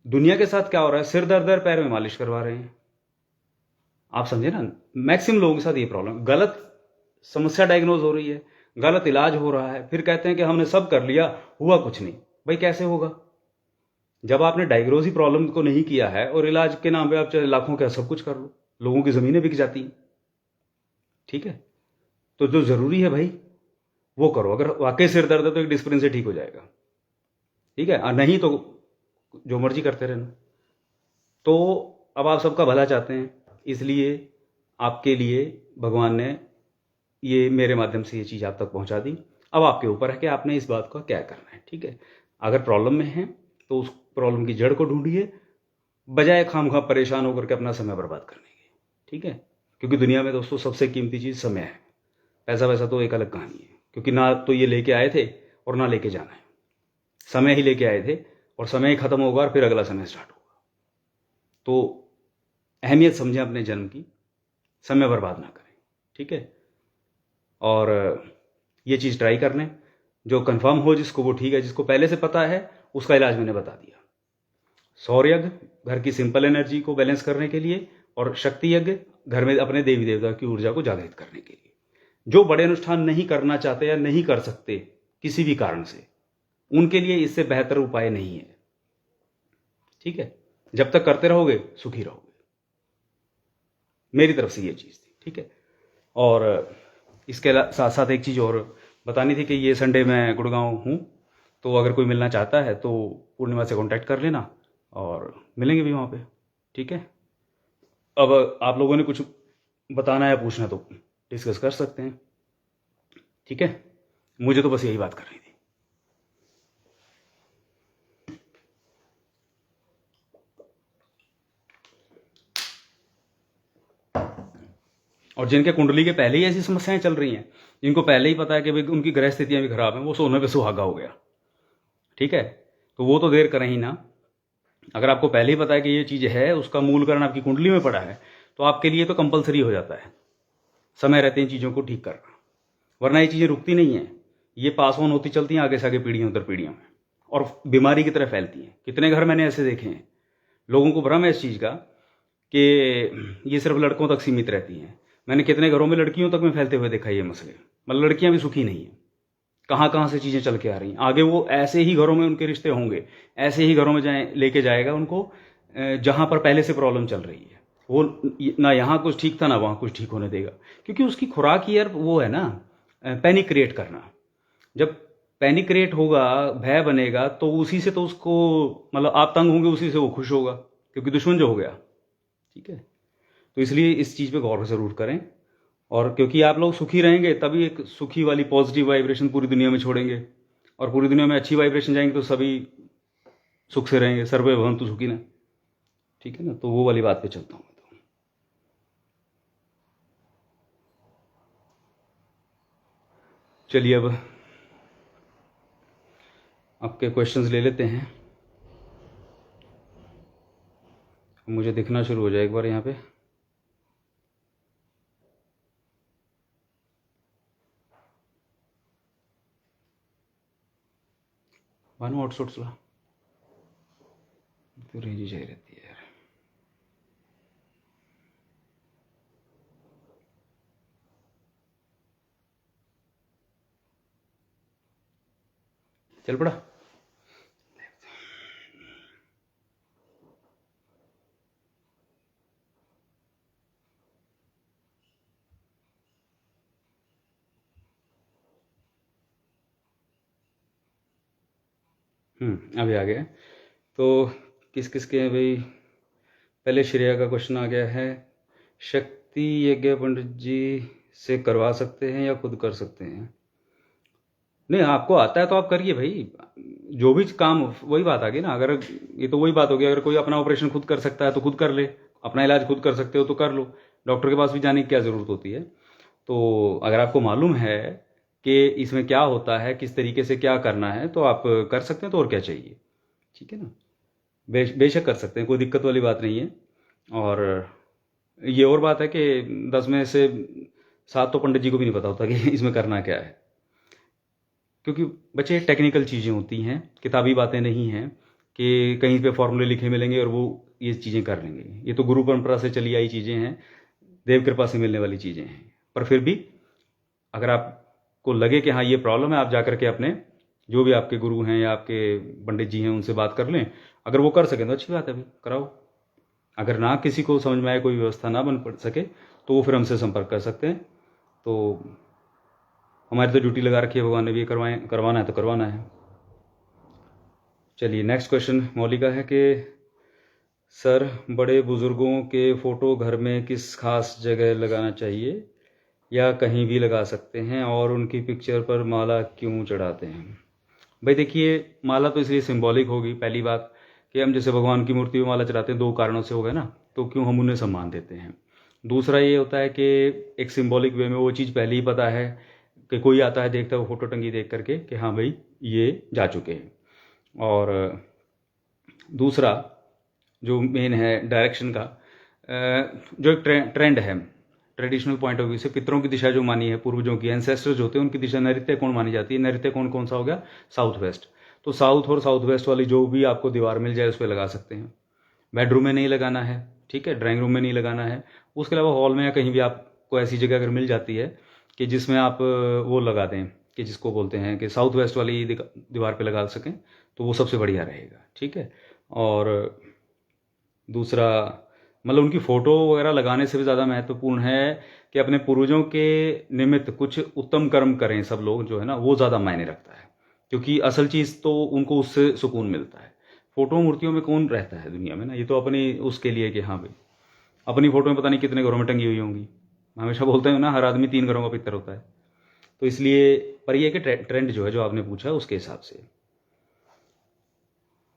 दुनिया के साथ क्या हो रहा है, सिर दर्द है, पैर में मालिश करवा रहे हैं, आप समझे ना। मैक्सिमम लोगों के साथ ये प्रॉब्लम, गलत समस्या डायग्नोज हो रही है, गलत इलाज हो रहा है, फिर कहते हैं कि हमने सब कर लिया, हुआ कुछ नहीं। भाई कैसे होगा, जब आपने डायग्नोज ही प्रॉब्लम को नहीं किया है, और इलाज के नाम पे आप चाहे लाखों का सब कुछ कर लो, लोगों की जमीनें बिक जाती हैं, ठीक है। तो जो जरूरी है भाई वो करो, अगर वाकई सिर दर्द है तो एक डिस्प्रिन से ठीक हो जाएगा, ठीक है, और नहीं तो जो मर्जी करते रहना। तो अब आप सबका भला चाहते हैं, इसलिए आपके लिए भगवान ने ये मेरे माध्यम से ये चीज़ आप तक पहुंचा दी। अब आपके ऊपर है कि आपने इस बात का क्या करना है, ठीक है। अगर प्रॉब्लम में है तो उस प्रॉब्लम की जड़ को ढूंढिए, बजाय खामखा परेशान होकर के अपना समय बर्बाद करने के, ठीक है। क्योंकि दुनिया में दोस्तों सबसे कीमती चीज़ समय है, पैसा वैसा तो एक अलग कहानी है, क्योंकि ना तो ये लेके आए थे और ना लेके जाना है, समय ही लेके आए थे और समय ही खत्म होगा और फिर अगला समय स्टार्ट होगा। तो अहमियत समझें अपने जन्म की, समय बर्बाद ना करें, ठीक है। और ये चीज़ ट्राई करने, जो कंफर्म हो जिसको वो ठीक है, जिसको पहले से पता है उसका इलाज मैंने बता दिया। सौर यज्ञ घर की सिंपल एनर्जी को बैलेंस करने के लिए, और शक्ति यज्ञ घर में अपने देवी देवता की ऊर्जा को जागृत करने के लिए। जो बड़े अनुष्ठान नहीं करना चाहते या नहीं कर सकते किसी भी कारण से, उनके लिए इससे बेहतर उपाय नहीं है। ठीक है, जब तक करते रहोगे सुखी रहोगे। मेरी तरफ से ये चीज़ थी। ठीक है, और इसके साथ साथ एक चीज़ और बतानी थी कि ये संडे मैं गुड़गांव हूँ, तो अगर कोई मिलना चाहता है तो पूर्णिमा से कांटेक्ट कर लेना और मिलेंगे भी वहाँ पे। ठीक है, अब आप लोगों ने कुछ बताना या पूछना तो डिस्कस कर सकते हैं। ठीक है, मुझे तो बस यही बात करनी थी। और जिनके कुंडली के पहले ही ऐसी समस्याएं चल रही हैं, जिनको पहले ही पता है कि भाई उनकी ग्रह स्थितियां भी खराब हैं, वो सोने पे सुहागा हो गया। ठीक है, तो वो तो देर करें ही ना। अगर आपको पहले ही पता है कि ये चीज़ है, उसका मूल कारण आपकी कुंडली में पड़ा है, तो आपके लिए तो कंपलसरी हो जाता है समय रहते इन चीज़ों को ठीक करना, वरना ये चीज़ें रुकती नहीं हैं। ये पास ऑन होती चलती हैं आगे से आगे, पीढ़ियों दर पीढ़ियों में, और बीमारी की तरह फैलती हैं। कितने घर मैंने ऐसे देखे हैं, लोगों को भ्रम है इस चीज़ का कि ये सिर्फ लड़कों तक सीमित रहती हैं। मैंने कितने घरों में लड़कियों तक में फैलते हुए देखा ये मसले। मतलब लड़कियां भी सुखी नहीं हैं, कहाँ कहाँ से चीज़ें चल के आ रही हैं। आगे वो ऐसे ही घरों में उनके रिश्ते होंगे, ऐसे ही घरों में लेके जाएगा उनको जहाँ पर पहले से प्रॉब्लम चल रही है। वो ना यहाँ कुछ ठीक था ना वहाँ कुछ ठीक होने देगा, क्योंकि उसकी खुराक ही यार वो है ना, पैनिक क्रिएट करना। जब पैनिक क्रिएट होगा, भय बनेगा, तो उसी से तो उसको, मतलब आप तंग होंगे, उसी से वो खुश होगा, क्योंकि दुश्मन जो हो गया। ठीक है, तो इसलिए इस चीज़ पे गौर ज़रूर करें, और क्योंकि आप लोग सुखी रहेंगे तभी एक सुखी वाली पॉजिटिव वाइब्रेशन पूरी दुनिया में छोड़ेंगे, और पूरी दुनिया में अच्छी वाइब्रेशन जाएंगे तो सभी सुख से रहेंगे। सर्वे भवन्तु सुखिनः। ठीक है ना, तो वो वाली बात पे चलता हूँ। तो चलिए अब आपके क्वेश्चंस ले लेते हैं। मुझे दिखना शुरू हो जाए एक बार यहाँ पे। भानु हॉटस्पॉट चला तो रेंज ही चाहिए रहती है यार। चल पड़ा। अभी आ गया। तो किस किस के भाई, पहले श्रेया का क्वेश्चन आ गया है, शक्ति यज्ञ पंडित जी से करवा सकते हैं या खुद कर सकते हैं? नहीं, आपको आता है तो आप करिए भाई, जो भी काम, वही बात आ गई ना। अगर ये तो वही बात होगी, अगर कोई अपना ऑपरेशन खुद कर सकता है तो खुद कर ले, अपना इलाज खुद कर सकते हो तो कर लो, डॉक्टर के पास भी जाने की क्या ज़रूरत होती है। तो अगर आपको मालूम है कि इसमें क्या होता है, किस तरीके से क्या करना है, तो आप कर सकते हैं, तो और क्या चाहिए। ठीक है ना, बेशक कर सकते हैं, कोई दिक्कत वाली बात नहीं है। और ये और बात है कि 10 में से 7 तो पंडित जी को भी नहीं पता होता कि इसमें करना क्या है, क्योंकि बच्चे टेक्निकल चीज़ें होती हैं, किताबी बातें नहीं हैं कि कहीं पे फॉर्मूले लिखे मिलेंगे और वो ये चीज़ें कर लेंगे। ये तो गुरु परंपरा से चली आई चीज़ें हैं, देव कृपा से मिलने वाली चीज़ें हैं। पर फिर भी अगर आपको लगे कि हाँ ये प्रॉब्लम है, आप जाकर के अपने जो भी आपके गुरु हैं या आपके पंडित जी हैं उनसे बात कर लें। अगर वो कर सकें तो अच्छी बात है भाई, कराओ। अगर ना किसी को समझ में आए, कोई व्यवस्था ना बन पड़ सके, तो वो फिर हमसे संपर्क कर सकते हैं। तो हमारी तो ड्यूटी लगा रखी है, भगवान ने भी करवाना है तो करवाना है। चलिए नेक्स्ट क्वेश्चन मौली का है कि सर, बड़े बुजुर्गों के फ़ोटो घर में किस खास जगह लगाना चाहिए या कहीं भी लगा सकते हैं, और उनकी पिक्चर पर माला क्यों चढ़ाते हैं? भाई देखिए, माला तो इसलिए सिंबॉलिक होगी, पहली बात कि हम जैसे भगवान की मूर्ति में माला चढ़ाते हैं, 2 कारणों से हो गए ना, तो क्यों हम उन्हें सम्मान देते हैं। दूसरा ये होता है कि एक सिंबॉलिक वे में वो चीज़ पहले ही पता है कि कोई आता है, देखता है वो फोटो टंगी देख करके कि हाँ भाई ये जा चुके हैं। और दूसरा जो मेन है डायरेक्शन का, जो एक ट्रेंड है ट्रेडिशनल पॉइंट ऑफ व्यू से, पितरों की दिशा जो मानी है, पूर्वजों की एंसेस्टर्स होते हैं उनकी दिशा नैऋत्य कोण मानी जाती है। नैऋत्य कोण कौन सा हो गया? South west. तो साउथ और साउथ वेस्ट वाली जो भी आपको दीवार मिल जाए उस पर लगा सकते हैं। बेडरूम में नहीं लगाना है, ठीक है, ड्राइंग रूम में नहीं लगाना है। उसके अलावा हॉल में या कहीं भी आपको ऐसी जगह अगर मिल जाती है कि जिसमें आप वो लगा दें कि जिसको बोलते हैं कि साउथ वेस्ट वाली दीवार पे लगा सकें, तो वो सबसे बढ़िया रहेगा, ठीक है। और दूसरा, मतलब उनकी फ़ोटो वगैरह लगाने से भी ज़्यादा महत्वपूर्ण है कि अपने पूर्वजों के निमित्त कुछ उत्तम कर्म करें सब लोग, जो है ना, वो ज़्यादा मायने रखता है, क्योंकि असल चीज़ तो उनको उससे सुकून मिलता है। फ़ोटो मूर्तियों में कौन रहता है दुनिया में ना, ये तो अपनी उसके लिए कि हाँ भाई, अपनी फ़ोटो में पता नहीं कितने घरों में टंगी हुई होंगी। मैं हमेशा बोलता हूँ ना, हर आदमी 3 घरों का पितर होता है। तो इसलिए, पर ये कि ट्रेंड जो है, जो आपने पूछा, उसके हिसाब से।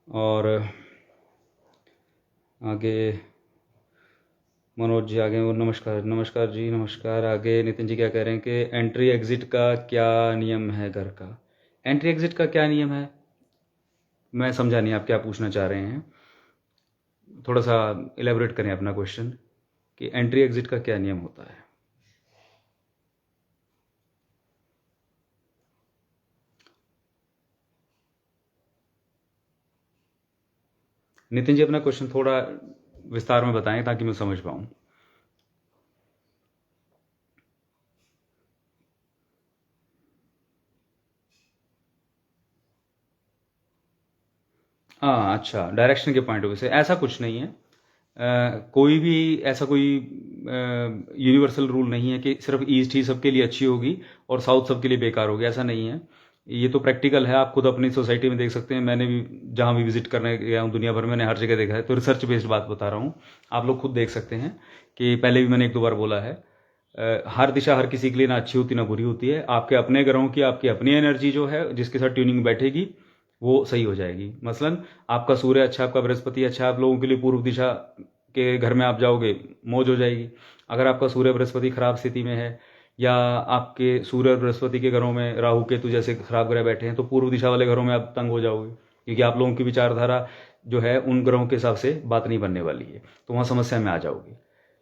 और आगे मनोज जी आगे, वो नमस्कार, नमस्कार जी, नमस्कार। आगे नितिन जी क्या कह रहे हैं कि एंट्री एग्जिट का क्या नियम है घर का? एंट्री एग्जिट का क्या नियम है, मैं समझा नहीं आप क्या पूछना चाह रहे हैं। थोड़ा सा इलेबोरेट करें अपना क्वेश्चन कि एंट्री एग्जिट का क्या नियम होता है। नितिन जी अपना क्वेश्चन थोड़ा विस्तार में बताएं ताकि मैं समझ पाऊँ। हाँ, अच्छा, डायरेक्शन के पॉइंट ऑफ व्यू से ऐसा कुछ नहीं है। कोई भी ऐसा कोई यूनिवर्सल रूल नहीं है कि सिर्फ ईस्ट ही सबके लिए अच्छी होगी और साउथ सबके लिए बेकार होगी, ऐसा नहीं है। ये तो प्रैक्टिकल है, आप खुद अपनी सोसाइटी में देख सकते हैं। मैंने भी जहाँ भी विजिट करने गया हूँ दुनिया भर में, मैंने हर जगह देखा है, तो रिसर्च बेस्ड बात बता रहा हूँ। आप लोग खुद देख सकते हैं कि पहले भी मैंने 1-2 बार बोला है, हर दिशा हर किसी के लिए ना अच्छी होती ना बुरी होती है। आपके अपने ग्रहों की आपकी अपनी एनर्जी जो है, जिसके साथ ट्यूनिंग बैठेगी, वो सही हो जाएगी। मसलन आपका सूर्य अच्छा, आपका बृहस्पति अच्छा, आप लोगों के लिए पूर्व दिशा के घर में आप जाओगे, मौज हो जाएगी। अगर आपका सूर्य बृहस्पति खराब स्थिति में है, या आपके सूर्य और बृहस्पति के घरों में राहु केतु जैसे खराब ग्रह बैठे हैं, तो पूर्व दिशा वाले घरों में आप तंग हो जाओगे, क्योंकि आप लोगों की विचारधारा जो है उन ग्रहों के हिसाब से बात नहीं बनने वाली है, तो वहाँ समस्या में आ जाओगे।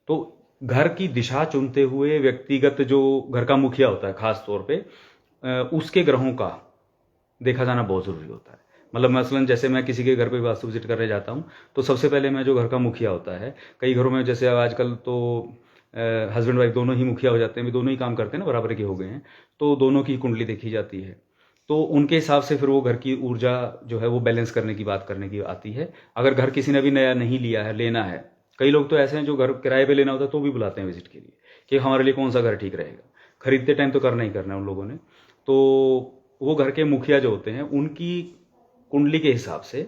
तो घर की दिशा चुनते हुए व्यक्तिगत जो घर का मुखिया होता है खास तौर पे, उसके ग्रहों का देखा जाना बहुत ज़रूरी होता है। मतलब मसलन जैसे मैं किसी के घर पे वास्तु विजिट करने जाता हूँ, तो सबसे पहले मैं जो घर का मुखिया होता है, कई घरों में जैसे आजकल तो हस्बैंड वाइफ दोनों ही मुखिया हो जाते हैं, भी दोनों ही काम करते हैं ना, बराबर के हो गए हैं, तो दोनों की कुंडली देखी जाती है। तो उनके हिसाब से फिर वो घर की ऊर्जा जो है वो बैलेंस करने की बात करने की आती है। अगर घर किसी ने भी नया नहीं लिया है, लेना है, कई लोग तो ऐसे हैं जो घर किराए पे लेना होता है तो भी बुलाते हैं विजिट के लिए कि हमारे लिए कौन सा घर ठीक रहेगा। खरीदते टाइम तो करना ही करना है उन लोगों ने। तो वो घर के मुखिया जो होते हैं, उनकी कुंडली के हिसाब से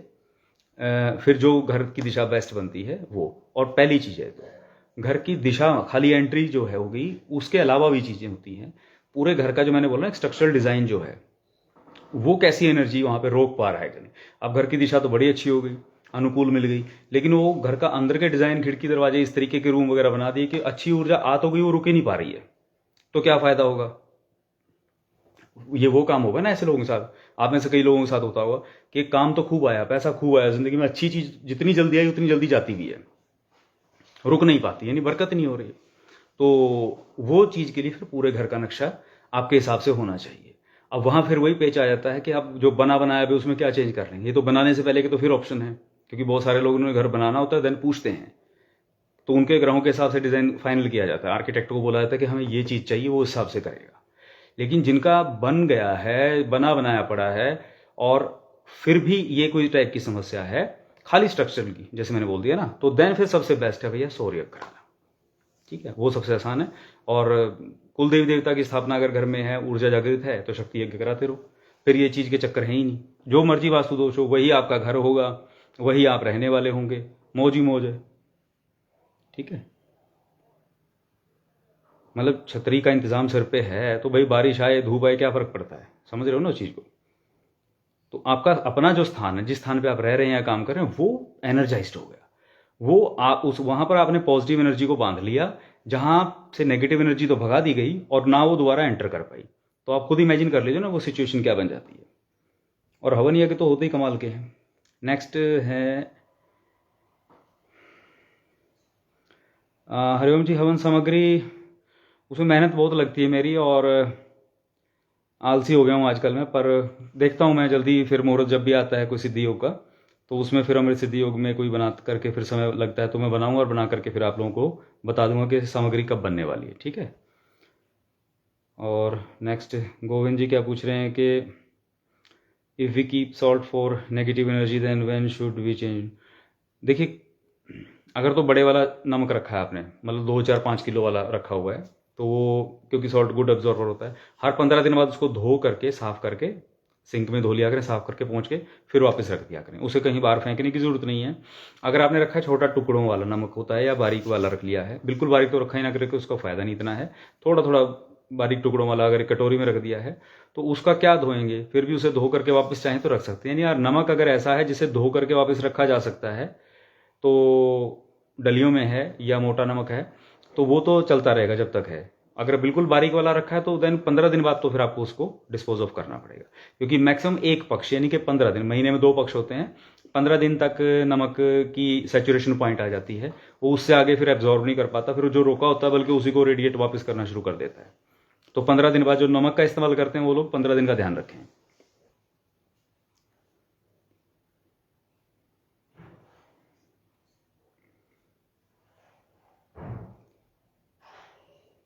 फिर जो घर की दिशा बेस्ट बनती है वो। और पहली चीज़ है, तो घर की दिशा खाली एंट्री जो है हो गई, उसके अलावा भी चीज़ें होती हैं। पूरे घर का जो मैंने बोला, एक स्ट्रक्चरल डिज़ाइन जो है, वो कैसी एनर्जी वहाँ पे रोक पा रहा है कि नहीं। अब घर की दिशा तो बड़ी अच्छी हो गई, अनुकूल मिल गई, लेकिन वो घर का अंदर के डिज़ाइन, खिड़की दरवाजे इस तरीके के रूम वगैरह बना दिए कि अच्छी ऊर्जा आ तो गई, वो रुक ही नहीं पा रही है, तो क्या फ़ायदा होगा। ये वो काम होगा ना ऐसे लोगों के साथ, आप में से कई लोगों के साथ होता होगा कि काम तो खूब आया, पैसा खूब आया, जिंदगी में अच्छी चीज जितनी जल्दी आई उतनी जल्दी जाती भी है, रुक नहीं पाती, यानी बरकत नहीं हो रही। तो वो चीज के लिए फिर पूरे घर का नक्शा आपके हिसाब से होना चाहिए। अब वहां फिर वही पेच आ जाता है कि आप जो बना बनाया भी उसमें क्या चेंज कर रहे हैं। ये तो बनाने से पहले के तो फिर ऑप्शन है, क्योंकि बहुत सारे लोगों ने घर बनाना होता है, देन पूछते हैं, तो उनके ग्रहों के हिसाब से डिजाइन फाइनल किया जाता है। आर्किटेक्ट को बोला जाता है कि हमें ये चीज चाहिए, वो हिसाब से करेगा। लेकिन जिनका बन गया है, बना बनाया पड़ा है, और फिर भी ये कोई टाइप की समस्या है खाली स्ट्रक्चरल की, जैसे मैंने बोल दिया ना, तो देन फिर सबसे बेस्ट है भैया सौर्य कराना। ठीक है, वो सबसे आसान है। और कुल देवी देवता की स्थापना अगर घर में है, ऊर्जा जागृत है, तो शक्ति यज्ञ कराते रहो। फिर ये चीज के चक्कर है ही नहीं, जो मर्जी वास्तु दोष हो, वही आपका घर होगा, वही आप रहने वाले होंगे, मौज ही मौज है। ठीक है, मतलब छतरी का इंतजाम सिर पे है तो भाई बारिश आए धूप आए क्या फर्क पड़ता है, समझ रहे हो ना उस चीज को। तो आपका अपना जो स्थान है, जिस स्थान पे आप रह रहे हैं या काम कर रहे हैं, वो एनर्जाइज्ड हो गया। वो आप उस वहां पर आपने पॉजिटिव एनर्जी को बांध लिया, जहां से नेगेटिव एनर्जी तो भगा दी गई और ना वो दोबारा एंटर कर पाई। तो आप खुद इमेजिन कर लीजिए ना वो सिचुएशन क्या बन जाती है। और हवन यज्ञ तो होते ही कमाल के हैं। नेक्स्ट है हरिओम जी, हवन सामग्री, उसमें मेहनत बहुत लगती है मेरी, और आलसी हो गया हूँ आजकल मैं, पर देखता हूँ मैं जल्दी, फिर मुहूर्त जब भी आता है कोई सिद्धि योग का, तो उसमें फिर हमारे सिद्धि योग में कोई बना करके फिर समय लगता है तो मैं बनाऊंगा, और बना करके फिर आप लोगों को बता दूंगा कि सामग्री कब बनने वाली है, ठीक है। और नेक्स्ट गोविंद जी क्या पूछ रहे हैं कि if we keep salt for negative energy then when should we change. देखिए, अगर तो बड़े वाला नमक रखा है आपने, मतलब 2 4 5 किलो वाला रखा हुआ है, तो वो क्योंकि सॉल्ट गुड अब्जॉर्बर होता है, हर 15 दिन बाद उसको धो करके साफ करके सिंक में धो लिया करें, साफ करके पहुँच के फिर वापस रख दिया करें, उसे कहीं बाहर फेंकने की जरूरत नहीं है। अगर आपने रखा है छोटा टुकड़ों वाला नमक होता है या बारीक वाला रख लिया है, बिल्कुल बारीक तो रखा ही ना करके उसका फ़ायदा नहीं इतना है, थोड़ा थोड़ा बारीक टुकड़ों वाला अगर एक कटोरी में रख दिया है तो उसका क्या धोएंगे, फिर भी उसे धो करके वापस चाहें तो रख सकते हैं। यानी यार नमक अगर ऐसा है जिसे धो करके वापस रखा जा सकता है, तो डलियों में है या मोटा नमक है, तो वो तो चलता रहेगा जब तक है। अगर बिल्कुल बारीक वाला रखा है तो देन 15 दिन बाद तो फिर आपको उसको डिस्पोज ऑफ करना पड़ेगा, क्योंकि मैक्सिमम एक पक्ष यानी कि 15 दिन, महीने में 2 पक्ष होते हैं, 15 दिन तक नमक की सैचुरेशन पॉइंट आ जाती है, वो उससे आगे फिर एब्जॉर्ब नहीं कर पाता, फिर जो रोका होता है बल्कि उसी को रेडिएट वापस करना शुरू कर देता है। तो 15 दिन बाद जो नमक का इस्तेमाल करते हैं वो लोग 15 दिन का ध्यान रखें।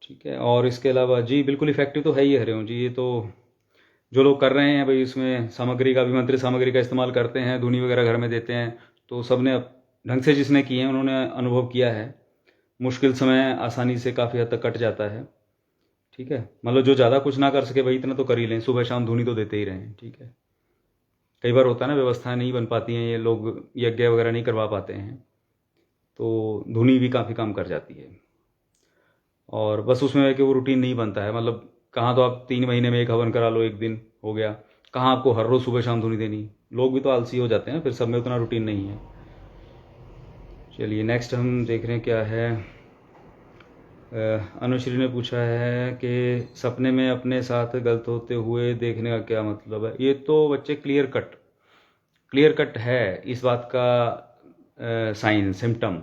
ठीक है, और इसके अलावा जी बिल्कुल इफेक्टिव तो है ही हरिओम जी, ये तो जो लोग कर रहे हैं भाई, इसमें सामग्री का, अभिमंत्रित सामग्री का इस्तेमाल करते हैं, धुनी वगैरह घर में देते हैं, तो सबने ढंग से जिसने किए हैं उन्होंने अनुभव किया है, मुश्किल समय आसानी से काफ़ी हद तक कट जाता है। ठीक है, मतलब जो ज़्यादा कुछ ना कर सके भाई इतना तो कर ही लें, सुबह शाम धुनी तो देते ही रहें। ठीक है, कई बार होता है ना व्यवस्थाएं नहीं बन पाती हैं, ये लोग यज्ञ वगैरह नहीं करवा पाते हैं, तो धुनी भी काफ़ी काम कर जाती है। और बस उसमें है कि वो रूटीन नहीं बनता है, मतलब कहाँ तो आप 3 महीने में एक हवन करा लो, एक दिन हो गया, कहाँ आपको हर रोज़ सुबह शाम धुनी देनी। लोग भी तो आलसी हो जाते हैं, फिर सब में उतना रूटीन नहीं है। चलिए नेक्स्ट हम देख रहे हैं क्या है। अनुश्री ने पूछा है कि सपने में अपने साथ गलत होते हुए देखने का क्या मतलब है। ये तो बच्चे क्लियर कट है इस बात का साइन सिम्टम,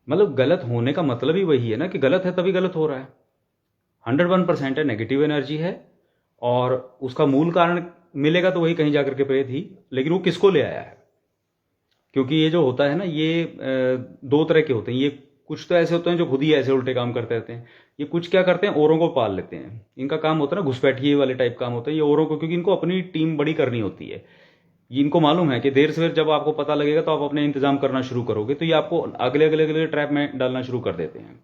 मतलब गलत होने का मतलब ही वही है ना कि गलत है तभी गलत हो रहा है। 101% है, नेगेटिव एनर्जी है, और उसका मूल कारण मिलेगा तो वही कहीं जाकर के प्रेत ही, लेकिन वो किसको ले आया है। क्योंकि ये जो होता है ना, ये 2 तरह के होते हैं। ये कुछ तो ऐसे होते हैं जो खुद ही ऐसे उल्टे काम करते रहते हैं, ये कुछ क्या करते हैं औरों को पाल लेते हैं। इनका काम होता है ना घुसपैठिए वाले टाइप काम होता है ये औरों को, क्योंकि इनको अपनी टीम बड़ी करनी होती है। ये इनको मालूम है कि देर सवेर जब आपको पता लगेगा तो आप अपने इंतजाम करना शुरू करोगे, तो ये आपको अगले अगले अगले ट्रैप में डालना शुरू कर देते हैं।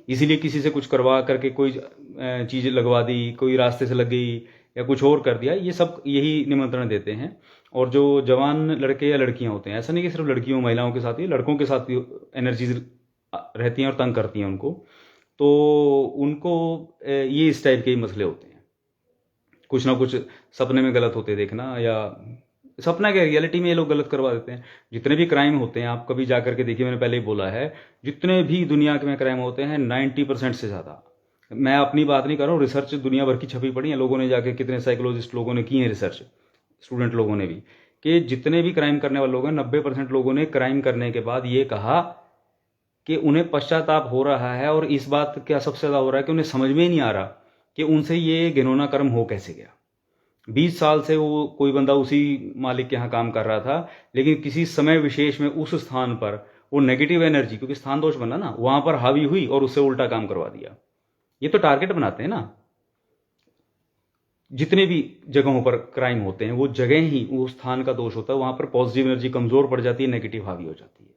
इसीलिए किसी से कुछ करवा करके कोई चीज़ लगवा दी, कोई रास्ते से लग गई या कुछ और कर दिया, ये सब यही निमंत्रण देते हैं। और जो जवान लड़के या लड़कियां होते हैं, ऐसा नहीं कि सिर्फ लड़कियों महिलाओं के साथ ही, लड़कों के साथ भी एनर्जीज रहती हैं और तंग करती हैं उनको, तो उनको ये इस टाइप के ही मसले होते हैं। कुछ ना कुछ सपने में गलत होते देखना, या सपना क्या रियलिटी में ये लोग गलत करवा देते हैं। जितने भी क्राइम होते हैं आप कभी जा करके देखिए, मैंने पहले ही बोला है, जितने भी दुनिया में क्राइम होते हैं 90% से ज़्यादा, मैं अपनी बात नहीं कर रहा हूँ, रिसर्च दुनिया भर की छपी पड़ी है, लोगों ने जाके, कितने साइकोलॉजिस्ट लोगों ने की है रिसर्च, स्टूडेंट लोगों ने भी, कि जितने भी क्राइम करने वाले लोग हैं 90% लोगों ने क्राइम करने के बाद ये कहा कि उन्हें पश्चाताप हो रहा है, और इस बात क्या सबसे ज़्यादा हो रहा है कि उन्हें समझ में ही नहीं आ रहा कि उनसे ये घिनौना कर्म हो कैसे गया। 20 साल से वो कोई बंदा उसी मालिक के यहाँ काम कर रहा था, लेकिन किसी समय विशेष में उस स्थान पर वो नेगेटिव एनर्जी, क्योंकि स्थान दोष बना ना, वहां पर हावी हुई और उससे उल्टा काम करवा दिया। ये तो टारगेट बनाते हैं ना, जितने भी जगहों पर क्राइम होते हैं वो जगह ही, वो स्थान का दोष होता है, वहां पर पॉजिटिव एनर्जी कमजोर पड़ जाती है, नेगेटिव हावी हो जाती है,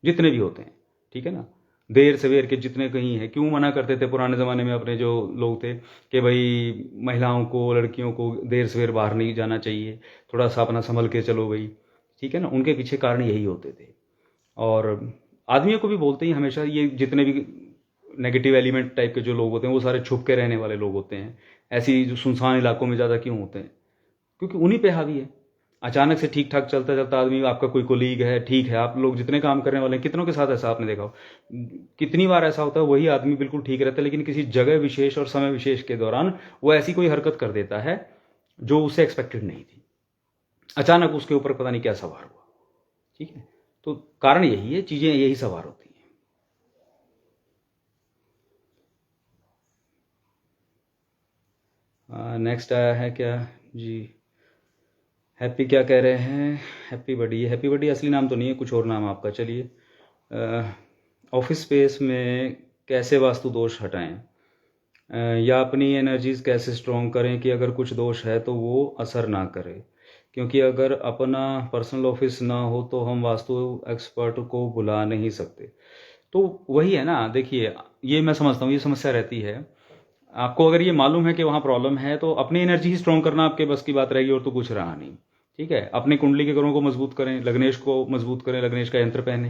जितने भी होते हैं। ठीक है ना, देर सवेर के जितने कहीं हैं, क्यों मना करते थे पुराने ज़माने में अपने जो लोग थे कि भाई महिलाओं को, लड़कियों को देर सवेर बाहर नहीं जाना चाहिए, थोड़ा सा अपना संभल के चलो भाई। ठीक है ना, उनके पीछे कारण यही होते थे। और आदमियों को भी बोलते ही हमेशा, ये जितने भी नेगेटिव एलिमेंट टाइप के जो लोग होते हैं वो सारे छुप के रहने वाले लोग होते हैं। ऐसी जो सुनसान इलाकों में ज़्यादा क्यों होते हैं, क्योंकि उन्हीं पे हावी है। अचानक से ठीक ठाक चलता चलता आदमी, आपका कोई कोलीग है, ठीक है, आप लोग जितने काम करने वाले हैं, कितनों के साथ ऐसा आपने देखा हो, कितनी बार ऐसा होता है, वही आदमी बिल्कुल ठीक रहता है, लेकिन किसी जगह विशेष और समय विशेष के दौरान वो ऐसी कोई हरकत कर देता है जो उससे एक्सपेक्टेड नहीं थी, अचानक उसके ऊपर पता नहीं क्या सवार हुआ। ठीक है, तो कारण यही है, चीजें यही सवार होती हैं। नेक्स्ट आया है क्या जी, हैप्पी क्या कह रहे हैं, हैप्पी बडी, हैप्पी बडी असली नाम तो नहीं है, कुछ और नाम आपका। चलिए, ऑफिस स्पेस में कैसे वास्तु दोष हटाएं, या अपनी एनर्जीज कैसे स्ट्रॉन्ग करें कि अगर कुछ दोष है तो वो असर ना करे, क्योंकि अगर अपना पर्सनल ऑफिस ना हो तो हम वास्तु एक्सपर्ट को बुला नहीं सकते। तो वही है ना, देखिए ये मैं समझता हूँ, ये समस्या रहती है। आपको अगर ये मालूम है कि वहाँ प्रॉब्लम है तो अपनी एनर्जी ही स्ट्रॉन्ग करना आपके बस की बात रहेगी, और तो कुछ रहा नहीं। ठीक है, अपनी कुंडली के ग्रहों को मजबूत करें, लग्नेश को मजबूत करें, लग्नेश का यंत्र पहने,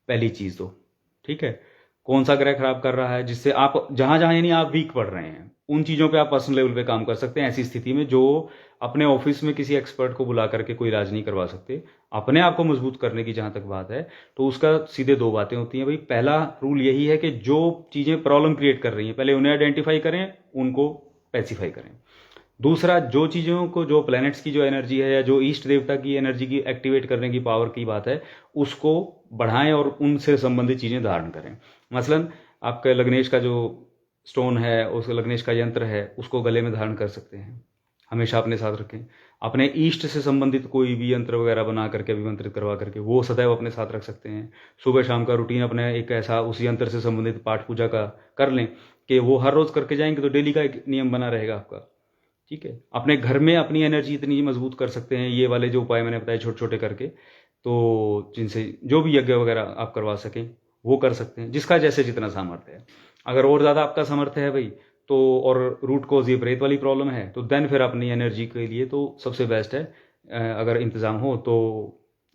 पहली चीज़ तो। ठीक है, कौन सा ग्रह खराब कर रहा है जिससे आप जहां जहां यानी आप वीक पड़ रहे हैं, उन चीज़ों पे आप पर्सनल लेवल पे काम कर सकते हैं। ऐसी स्थिति में जो अपने ऑफिस में किसी एक्सपर्ट को बुला करके कोई इलाज नहीं करवा सकते, अपने आप को मजबूत करने की जहां तक बात है, तो उसका सीधे दो बातें होती हैं भाई। पहला रूल यही है कि जो चीज़ें प्रॉब्लम क्रिएट कर रही हैं पहले उन्हें आइडेंटिफाई करें, उनको पैसिफाई करें। दूसरा, जो चीज़ों को, जो प्लैनेट्स की जो एनर्जी है या जो ईष्ट देवता की एनर्जी की एक्टिवेट करने की पावर की बात है, उसको बढ़ाएं और उनसे संबंधित चीज़ें धारण करें। मसलन आपका लग्नेश का जो स्टोन है, उस लग्नेश का यंत्र है, उसको गले में धारण कर सकते हैं, हमेशा अपने साथ रखें। अपने ईष्ट से संबंधित कोई भी यंत्र वगैरह बना करके, अभिमंत्रित करवा करके, वो सदैव अपने साथ रख सकते हैं। सुबह शाम का रूटीन अपने एक ऐसा उस यंत्र से संबंधित पाठ पूजा का कर लें कि वो हर रोज़ करके जाएंगे तो डेली का एक नियम बना रहेगा आपका। ठीक है, अपने घर में अपनी एनर्जी इतनी मजबूत कर सकते हैं ये वाले जो उपाय मैंने बताए छोटे छोटे करके, तो जिनसे जो भी यज्ञ वगैरह आप करवा सकें वो कर सकते हैं, जिसका जैसे जितना सामर्थ्य है। अगर और ज़्यादा आपका सामर्थ्य है भाई तो, और रूट कॉज ये प्रेत वाली प्रॉब्लम है, तो देन फिर अपनी एनर्जी के लिए तो सबसे बेस्ट है, अगर इंतज़ाम हो तो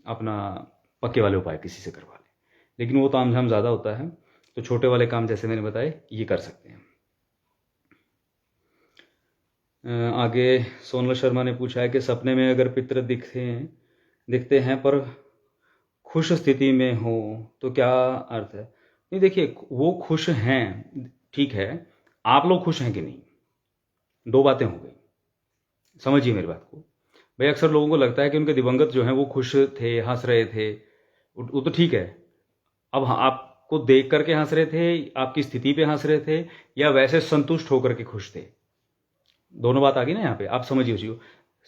अपना पक्के वाले उपाय किसी से करवा लें। लेकिन वो तामझाम ज़्यादा होता है, तो छोटे वाले काम जैसे मैंने बताए ये कर सकते हैं। आगे सोनल शर्मा ने पूछा है कि सपने में अगर पितृ दिखते हैं पर खुश स्थिति में हो तो क्या अर्थ है? नहीं, देखिए वो खुश हैं, ठीक है, आप लोग खुश हैं कि नहीं, दो बातें हो गई। समझिए मेरी बात को भाई। अक्सर लोगों को लगता है कि उनके दिवंगत जो हैं वो खुश थे, हंस रहे थे, वो तो ठीक है। अब आपको देख करके हंस रहे थे, आपकी स्थिति पे हंस रहे थे, या वैसे संतुष्ट होकर के खुश थे, दोनों बात आ गई ना यहाँ पे। आप समझिए उसी को।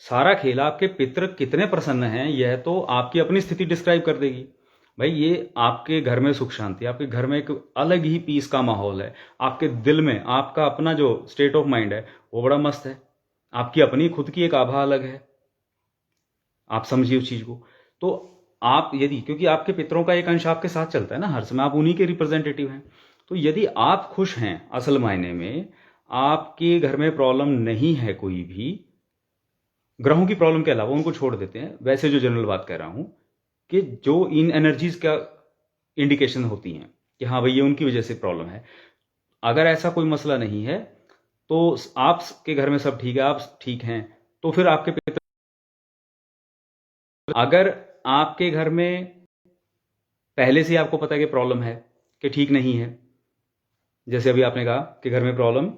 सारा खेल आपके पितृ कितने प्रसन्न हैं यह तो आपकी अपनी स्थिति डिस्क्राइब कर देगी भाई। ये आपके घर में सुख शांति, आपके घर में एक अलग ही पीस का माहौल है, आपके दिल में आपका अपना जो स्टेट ऑफ माइंड है वो बड़ा मस्त है, आपकी अपनी खुद की एक आभा अलग है। आप समझिए उस चीज को। तो आप यदि, क्योंकि आपके पितरों का एक अंश आपके साथ चलता है ना हर समय, आप उन्हीं के रिप्रेजेंटेटिव हैं, तो यदि आप खुश हैं असल मायने में, आपके घर में प्रॉब्लम नहीं है कोई भी, ग्रहों की प्रॉब्लम के अलावा उनको छोड़ देते हैं, वैसे जो जनरल बात कह रहा हूं कि जो इन एनर्जीज का इंडिकेशन होती हैं कि हाँ भाई ये उनकी वजह से प्रॉब्लम है, अगर ऐसा कोई मसला नहीं है तो आपके घर में सब ठीक है, आप ठीक हैं, तो फिर आपके पितर, अगर आपके घर में पहले से आपको पता है कि प्रॉब्लम है, कि ठीक नहीं है, जैसे अभी आपने कहा कि घर में प्रॉब्लम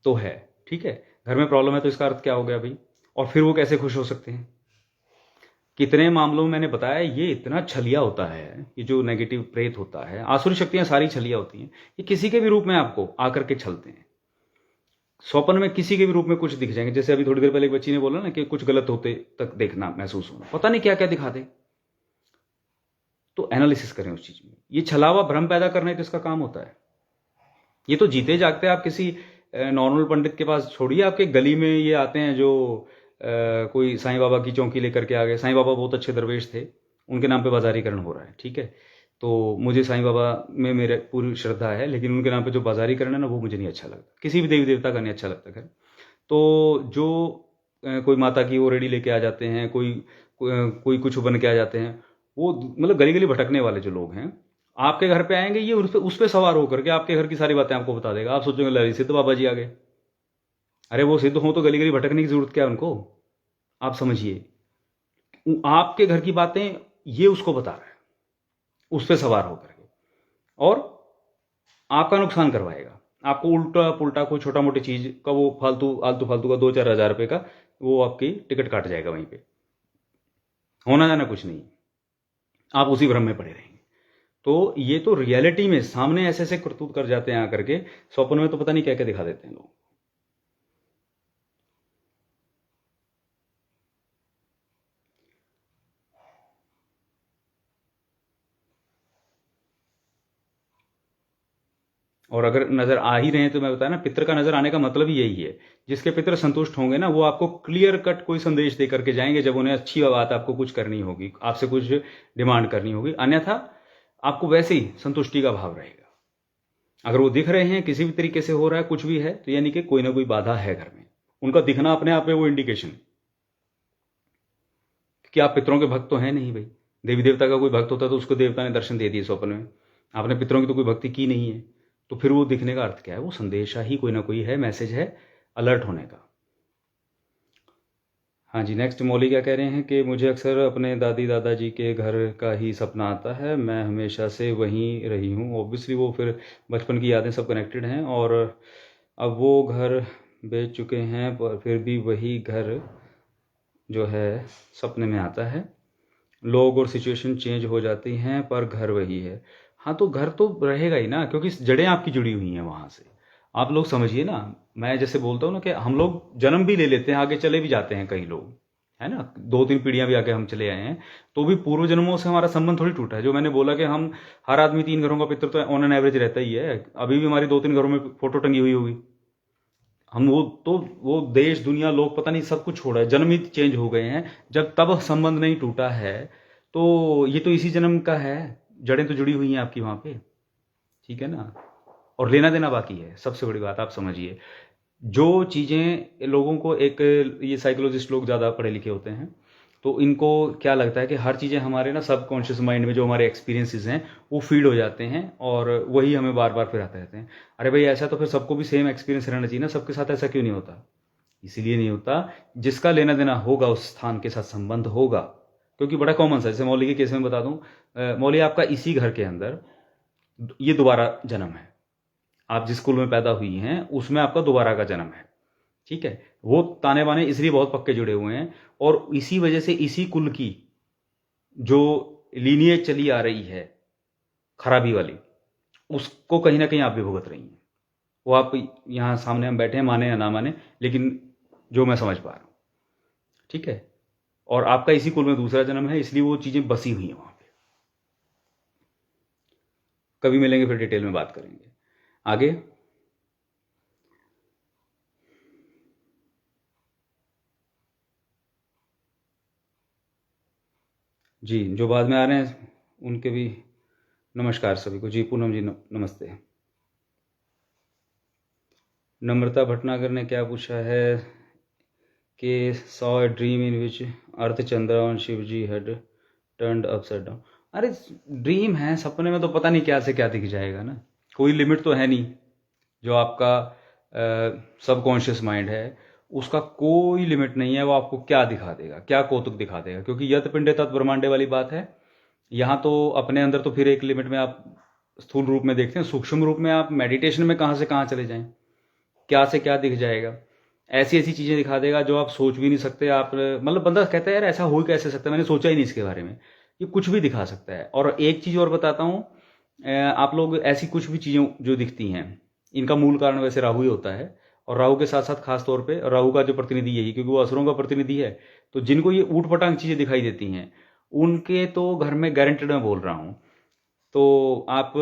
तो है, ठीक है, घर में प्रॉब्लम है तो इसका अर्थ क्या हो गया भाई, और फिर वो कैसे खुश हो सकते हैं? कितने मामलों में मैंने बताया ये इतना छलिया होता है, ये जो नेगेटिव प्रेत होता है, आसुरी शक्तियां सारी छलिया होती हैं, ये किसी के भी रूप में आपको आकर के छलते हैं। स्वप्न में किसी के भी रूप में कुछ दिख जाएंगे, जैसे अभी थोड़ी देर पहले एक बच्ची ने बोला ना कि कुछ गलत होते तक देखना, महसूस होना, पता नहीं क्या क्या दिखा दे। तो एनालिसिस करें उस चीज में। ये छलावा भ्रम पैदा करना तो इसका काम होता है। ये तो जीते जागते आप किसी नॉर्मल पंडित के पास छोड़िए, आपके गली में ये आते हैं जो कोई साईं बाबा की चौकी लेकर के आ गए। साईं बाबा बहुत अच्छे दरवेश थे, उनके नाम पे बाजारीकरण हो रहा है, ठीक है, तो मुझे साईं बाबा में मेरे पूरी श्रद्धा है, लेकिन उनके नाम पे जो बाजारीकरण है ना वो मुझे नहीं अच्छा लगता, किसी भी देवी देवता का नहीं अच्छा लगता। खैर, तो जो कोई माता की वो रेडी लेके आ जाते हैं, कोई कुछ बन के आ जाते हैं, वो मतलब गली गली भटकने वाले जो लोग हैं, आपके घर पे आएंगे, ये उस पे सवार होकर के आपके घर की सारी बातें आपको बता देगा। आप सोचोगे लड़ी सिद्ध बाबा जी आ गए। अरे वो सिद्ध हो तो गली गली भटकने की जरूरत क्या है उनको? आप समझिए, आपके घर की बातें ये उसको बता रहा है, उस पर सवार होकर के, और आपका नुकसान करवाएगा। आपको उल्टा पुल्टा कोई छोटा मोटी चीज का वो आलतू फालतू का 2-4 हज़ार रुपए का वो आपकी टिकट काट जाएगा, वहीं पे होना जाना कुछ नहीं, आप उसी भ्रम में पड़े रहेंगे। तो ये तो रियलिटी में सामने ऐसे ऐसे करतूत कर जाते हैं आकर के, स्वप्न में तो पता नहीं क्या क्या दिखा देते हैं लोग। और अगर नजर आ ही रहे हैं तो मैं बताया ना, पितर का नजर आने का मतलब ही यही है। जिसके पितर संतुष्ट होंगे ना, वो आपको क्लियर कट कोई संदेश दे करके जाएंगे जब उन्हें अच्छी बात आपको कुछ करनी होगी, आपसे कुछ डिमांड करनी होगी। अन्यथा आपको वैसे ही संतुष्टि का भाव रहेगा। अगर वो दिख रहे हैं किसी भी तरीके से हो रहा है कुछ भी है, तो यानी कि कोई ना कोई बाधा है घर में। उनका दिखना अपने आप में वो इंडिकेशन कि आप पितरों के भक्त तो हैं नहीं भाई। देवी देवता का कोई भक्त होता तो उसको देवता ने दर्शन दे दिए स्वप्न में। आपने पितरों की तो कोई भक्ति की नहीं है, तो फिर वो दिखने का अर्थ क्या है? वो संदेशा ही कोई ना कोई है, मैसेज है अलर्ट होने का। हाँ जी, नेक्स्ट मौली क्या कह रहे हैं कि मुझे अक्सर अपने दादी दादाजी के घर का ही सपना आता है, मैं हमेशा से वहीं रही हूँ। ऑब्वियसली वो फिर बचपन की यादें सब कनेक्टेड हैं, और अब वो घर बेच चुके हैं, पर फिर भी वही घर जो है सपने में आता है। लोग और सिचुएशन चेंज हो जाती हैं पर घर वही है। हाँ, तो घर तो रहेगा ही ना, क्योंकि जड़ें आपकी जुड़ी हुई हैं वहाँ से। आप लोग समझिए ना, मैं जैसे बोलता हूँ ना कि हम लोग जन्म भी ले लेते हैं, आगे चले भी जाते हैं कई लोग, है ना, 2-3 पीढ़ियां भी आगे हम चले आए हैं, तो भी पूर्व जन्मों से हमारा संबंध थोड़ी टूटा है। जो मैंने बोला कि हम हर आदमी 3 घरों का पितर तो ऑन एन एवरेज रहता ही है। अभी भी हमारी 2-3 घरों में फोटो टंगी हुई होगी। हम वो देश दुनिया लोग पता नहीं सब कुछ छोड़ा है, जन्म ही चेंज हो गए हैं। जब तब संबंध नहीं टूटा है, तो ये तो इसी जन्म का है, जड़ें तो जुड़ी हुई हैं आपकी वहां पे, ठीक है ना। और लेना देना बाकी है, सबसे बड़ी बात आप समझिए। जो चीजें लोगों को, एक ये साइकोलॉजिस्ट लोग ज्यादा पढ़े लिखे होते हैं, तो इनको क्या लगता है कि हर चीजें हमारे ना सबकॉन्शियस माइंड में जो हमारे एक्सपीरियंसेस हैं वो फीड हो जाते हैं, और वही हमें बार बार फिर आते रहते हैं। अरे भाई, ऐसा तो फिर सबको भी सेम एक्सपीरियंस रहना चाहिए ना, सबके साथ ऐसा क्यों नहीं होता? इसीलिए नहीं होता, जिसका लेना देना होगा उस स्थान के साथ संबंध होगा। क्योंकि बड़ा कॉमन सा, जैसे मौली के केस में बता दूं, मौली आपका इसी घर के अंदर ये दोबारा जन्म है। आप जिस कुल में पैदा हुई हैं उसमें आपका दोबारा का जन्म है, ठीक है। वो ताने बाने इसलिए बहुत पक्के जुड़े हुए हैं, और इसी वजह से इसी कुल की जो लीनियज चली आ रही है खराबी वाली, उसको कहीं ना कहीं आप भी भुगत रही हैं। वो आप यहां सामने हम बैठे हैं, माने या ना माने, लेकिन जो मैं समझ पा रहा हूं, ठीक है। और आपका इसी कुल में दूसरा जन्म है, इसलिए वो चीजें बसी हुई हैं वहां पे। कभी मिलेंगे फिर डिटेल में बात करेंगे आगे। जी, जो बाद में आ रहे हैं उनके भी नमस्कार सभी को। जी पूनम जी नमस्ते। नम्रता भटनागर ने क्या पूछा है कि सॉ ए ड्रीम इन विच अर्थ चंद्र और शिव जी हैड टर्न्ड अपसाइड डाउन। अरे ड्रीम है, सपने में तो पता नहीं क्या से क्या दिख जाएगा ना, कोई लिमिट तो है नहीं। जो आपका सबकॉन्शियस माइंड है उसका कोई लिमिट नहीं है, वो आपको क्या दिखा देगा, क्या कौतुक दिखा देगा। क्योंकि यत पिंडे तत् ब्रह्मांडे वाली बात है। यहाँ तो अपने अंदर तो फिर एक लिमिट में आप स्थूल रूप में देखते हैं, सूक्ष्म रूप में आप मेडिटेशन में कहाँ से कहाँ चले जाएं, क्या से क्या दिख जाएगा। ऐसी ऐसी चीजें दिखा देगा जो आप सोच भी नहीं सकते। आप मतलब बंदा कहता है यार ऐसा हो ही कैसे सकता है, मैंने सोचा ही नहीं इसके बारे में। ये कुछ भी दिखा सकता है। और एक चीज और बताता हूँ, आप लोग ऐसी कुछ भी चीजें जो दिखती हैं, इनका मूल कारण वैसे राहु ही होता है। और राहु के साथ साथ खास तौर पे राहु का जो प्रतिनिधि यही, क्योंकि वो असुरों का प्रतिनिधि है। तो जिनको ये ऊट पटांग चीजें दिखाई देती हैं उनके तो घर में गारंटेड मैं बोल रहा हूँ। तो आप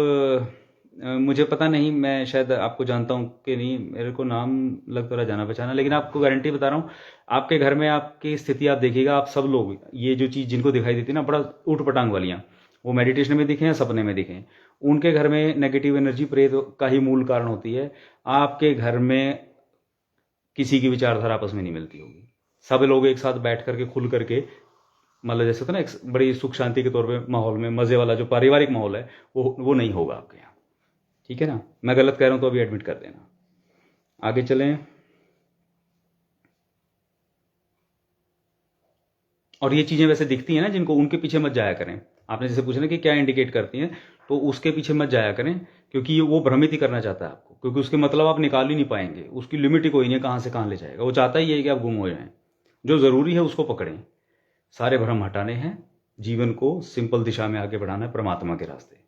मुझे पता नहीं, मैं शायद आपको जानता हूँ कि नहीं, मेरे को नाम लग तो रहा जाना पहचाना, लेकिन आपको गारंटी बता रहा हूँ, आपके घर में आपकी स्थिति आप देखिएगा, आप सब लोग ये जो चीज़ जिनको दिखाई देती है ना, बड़ा ऊट पटांग वालियाँ, वो मेडिटेशन में दिखें या सपने में दिखें, उनके घर में नेगेटिव एनर्जी प्रेत का ही मूल कारण होती है। आपके घर में किसी की विचारधारा आपस में नहीं मिलती होगी। सब लोग एक साथ बैठ करके खुल करके, मतलब जैसे होता है ना एक बड़ी सुख शांति के तौर पे माहौल में, मजे वाला जो पारिवारिक माहौल है वो नहीं होगा आपके यहाँ, ठीक है ना। मैं गलत कह रहा हूं तो अभी एडमिट कर देना। आगे चलें। और ये चीजें वैसे दिखती हैं ना जिनको, उनके पीछे मत जाया करें। आपने जैसे पूछा ना कि क्या इंडिकेट करती हैं, तो उसके पीछे मत जाया करें, क्योंकि वो भ्रमित ही करना चाहता है आपको। क्योंकि उसके मतलब आप निकाल ही नहीं पाएंगे, उसकी लिमिट ही कोई नहीं है, कहां से कहां ले जाएगा। वो चाहता ही है कि आप गुम हो जाएं। जो जरूरी है उसको पकड़ें, सारे भ्रम हटाने हैं, जीवन को सिंपल दिशा में आगे बढ़ाना है, परमात्मा के रास्ते।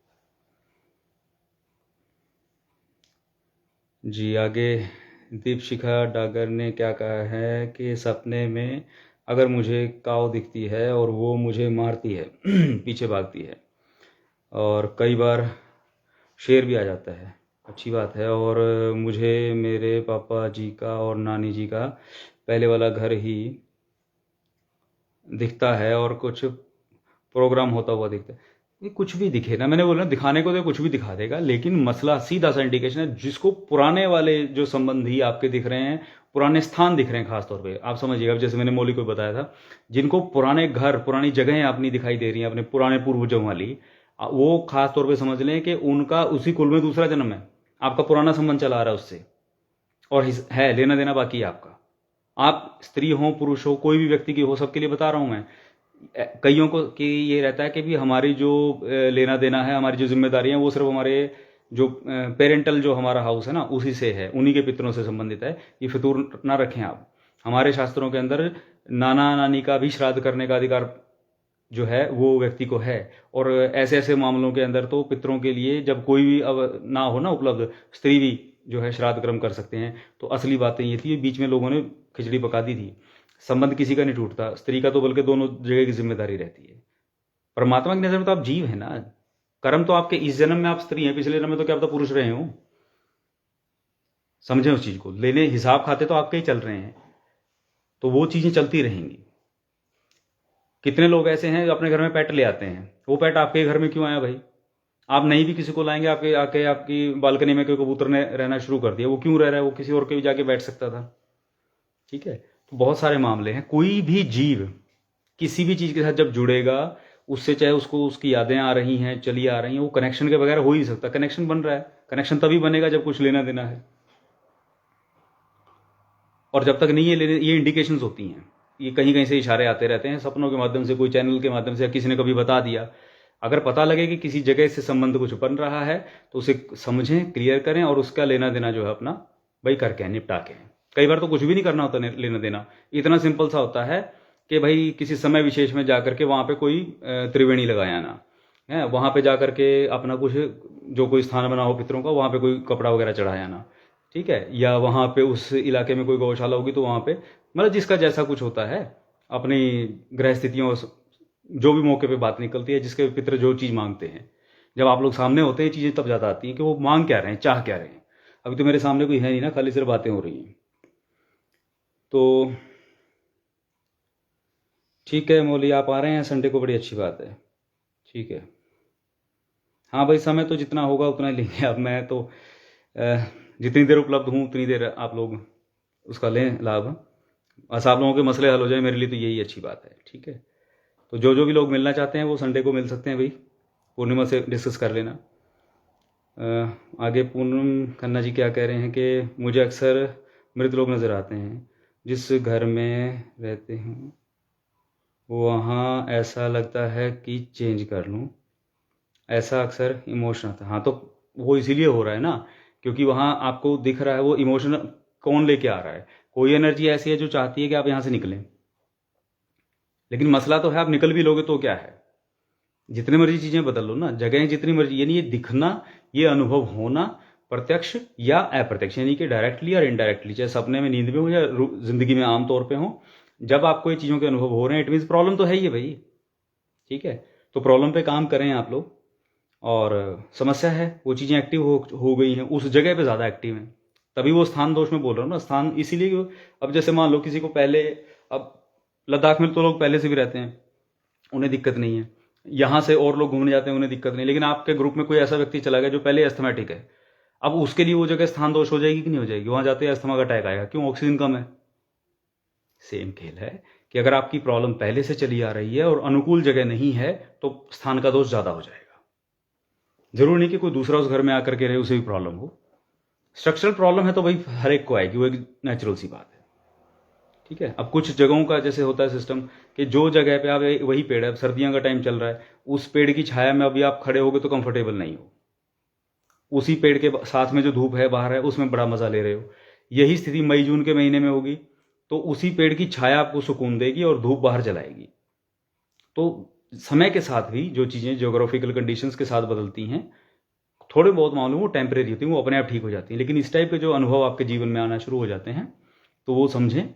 जी आगे दीपशिखा डागर ने क्या कहा है कि सपने में अगर मुझे काऊ दिखती है और वो मुझे मारती है पीछे भागती है, और कई बार शेर भी आ जाता है, अच्छी बात है। और मुझे मेरे पापा जी का और नानी जी का पहले वाला घर ही दिखता है और कुछ प्रोग्राम होता हुआ दिखता है। ये कुछ भी दिखे ना, मैंने बोला दिखाने को तो कुछ भी दिखा देगा, लेकिन मसला सीधा सा इंडिकेशन है, जिसको पुराने वाले जो संबंधी आपके दिख रहे हैं, पुराने स्थान दिख रहे हैं खासतौर पे, आप समझिएगा। अब जैसे मैंने मौली को बताया था, जिनको पुराने घर पुरानी जगहें अपनी दिखाई दे रही हैं अपने पुराने पूर्वजों वाली, वो खास तौर पे समझ लें कि उनका उसी कुल में दूसरा जन्म है। आपका पुराना संबंध चला आ रहा है उससे, और है लेना देना बाकी है आपका। आप स्त्री हो पुरुष हो, कोई भी व्यक्ति की हो, सबके लिए बता रहा हूं मैं। कईयों को कि ये रहता है कि भी हमारी जो लेना देना है, हमारी जो जिम्मेदारी है, वो सिर्फ हमारे जो पेरेंटल जो हमारा हाउस है ना, उसी से है, उन्हीं के पितरों से संबंधित है। ये फितूर ना रखें आप। हमारे शास्त्रों के अंदर नाना नानी का भी श्राद्ध करने का अधिकार जो है वो व्यक्ति को है। और ऐसे ऐसे मामलों के अंदर तो पितरों के लिए जब कोई भी अब ना हो ना उपलब्ध, स्त्री भी जो है श्राद्ध कर्म कर सकते हैं। तो असली बातें ये थी, बीच में लोगों ने खिचड़ी पका दी थी। संबंध किसी का नहीं टूटता, स्त्री का तो बल्कि दोनों जगह की जिम्मेदारी रहती है। परमात्मा की नजर में तो आप जीव है ना। कर्म तो आपके इस जन्म में आप स्त्री हैं, पिछले जन्म में तो क्या पता पुरुष रहे हो। समझे उस चीज को, लेने हिसाब खाते तो आपके ही चल रहे हैं, तो वो चीजें चलती रहेंगी। कितने लोग ऐसे हैं जो अपने घर में पेट ले आते हैं, वो पेट आपके घर में क्यों आया भाई? आप नहीं भी किसी को लाएंगे, आपके आके आपकी बालकनी में कोई कबूतर ने रहना शुरू कर दिया, वो क्यों रह रहा है? वो किसी और के भी जाके बैठ सकता था। ठीक है, तो बहुत सारे मामले हैं। कोई भी जीव किसी भी चीज के साथ जब जुड़ेगा, उससे चाहे उसको उसकी यादें आ रही हैं, चली आ रही हैं, वो कनेक्शन के बगैर हो ही नहीं सकता। कनेक्शन बन रहा है, कनेक्शन तभी बनेगा जब कुछ लेना देना है। और जब तक नहीं है लेने, ये इंडिकेशंस होती हैं, ये कहीं कहीं से इशारे आते रहते हैं, सपनों के माध्यम से, कोई चैनल के माध्यम से, या किसी ने कभी बता दिया। अगर पता लगे कि किसी जगह से संबंध कुछ बन रहा है, तो उसे समझें, क्लियर करें, और उसका लेना देना जो है अपना भाई करके निपटा के। कई बार तो कुछ भी नहीं करना होता लेना देना, इतना सिंपल सा होता है कि भाई किसी समय विशेष में जाकर के वहां पे कोई त्रिवेणी लगाया ना है, वहां पे जाकर के अपना कुछ जो कोई स्थान बना हो पितरों का, वहां पे कोई कपड़ा वगैरह चढ़ाया ना। ठीक है, या वहां पे उस इलाके में कोई गौशाला होगी तो वहां पे, मतलब जिसका जैसा कुछ होता है, अपनी ग्रह स्थितियों जो भी मौके पे बात निकलती है, जिसके पितर जो चीज मांगते हैं, जब आप लोग सामने होते हैं चीजें तब ज्यादा आती हैं कि वो मांग क्या रहे हैं, चाह क्या रहे हैं। अभी तो मेरे सामने कोई है नहीं ना, खाली सिर्फ बातें हो रही हैं। तो ठीक है मौली, आप आ रहे हैं संडे को, बड़ी अच्छी बात है। ठीक है, हाँ भाई, समय तो जितना होगा उतना ही लेंगे। अब मैं तो जितनी देर उपलब्ध हूँ उतनी देर आप लोग उसका लें लाभ। बस आप लोगों के मसले हल हो जाए, मेरे लिए तो यही अच्छी बात है। ठीक है, तो जो जो भी लोग मिलना चाहते हैं वो संडे को मिल सकते हैं भाई, पूर्णिमा से डिस्कस कर लेना। आगे पूनम खन्ना जी क्या कह रहे हैं कि मुझे अक्सर मृत लोग नज़र आते हैं, जिस घर में रहते हैं वहाँ ऐसा लगता है कि चेंज कर लूँ, ऐसा अक्सर इमोशन आता है। हाँ, तो वो इसीलिए हो रहा है ना, क्योंकि वहाँ आपको दिख रहा है वो इमोशन कौन लेके आ रहा है। कोई एनर्जी ऐसी है जो चाहती है कि आप यहाँ से निकलें, लेकिन मसला तो है आप निकल भी लोगे तो क्या है, जितनी मर्जी चीजें बदल लो ना, जगहें जितनी मर्जी, यानी ये दिखना, ये अनुभव होना, प्रत्यक्ष या अप्रत्यक्ष, यानी कि डायरेक्टली और इनडायरेक्टली, चाहे सपने में, नींद में हो, या जिंदगी में आमतौर पे हो, जब आपको ये चीजों के अनुभव हो रहे हैं, इट मीन प्रॉब्लम तो है ही है भाई। ठीक है, तो प्रॉब्लम पे काम करें आप लोग, और समस्या है वो चीजें एक्टिव हो गई हैं, उस जगह पे ज्यादा एक्टिव हैं, तभी वो स्थान दोष में बोल रहा हूँ ना। स्थान इसीलिए अब जैसे मान लो किसी को पहले, अब लद्दाख में तो लोग पहले से भी रहते हैं, उन्हें दिक्कत नहीं है, यहां से और लोग घूमने जाते हैं उन्हें दिक्कत नहीं, लेकिन आपके ग्रुप में कोई ऐसा व्यक्ति चला गया जो पहले एस्थमेटिक है, अब उसके लिए वो जगह स्थान दोष हो जाएगी कि नहीं हो जाएगी? वहां जाते ही अस्थमा का अटैक आएगा, क्यों? ऑक्सीजन कम है। सेम खेल है कि अगर आपकी प्रॉब्लम पहले से चली आ रही है और अनुकूल जगह नहीं है, तो स्थान का दोष ज्यादा हो जाएगा। जरूर नहीं कि कोई दूसरा उस घर में आकर के रहे उसे भी प्रॉब्लम हो। स्ट्रक्चरल प्रॉब्लम है तो भाई हर एक को आएगी, वो एक नेचुरल सी बात है। ठीक है, अब कुछ जगहों का जैसे होता है सिस्टम कि जो जगह पे आप, वही पेड़ है, अब सर्दियों का टाइम चल रहा है, उस पेड़ की छाया में अभी आप खड़े होगे तो कंफर्टेबल नहीं हो, उसी पेड़ के साथ में जो धूप है बाहर है उसमें बड़ा मजा ले रहे हो। यही स्थिति मई जून के महीने में होगी, तो उसी पेड़ की छाया आपको सुकून देगी और धूप बाहर जलाएगी। तो समय के साथ भी जो चीजें जियोग्राफिकल कंडीशंस के साथ बदलती हैं, थोड़े बहुत मालूम वो टेम्परेरी होती हैं, वो अपने आप ठीक हो जाती हैं, लेकिन इस टाइप के जो अनुभव आपके जीवन में आना शुरू हो जाते हैं, तो वो समझें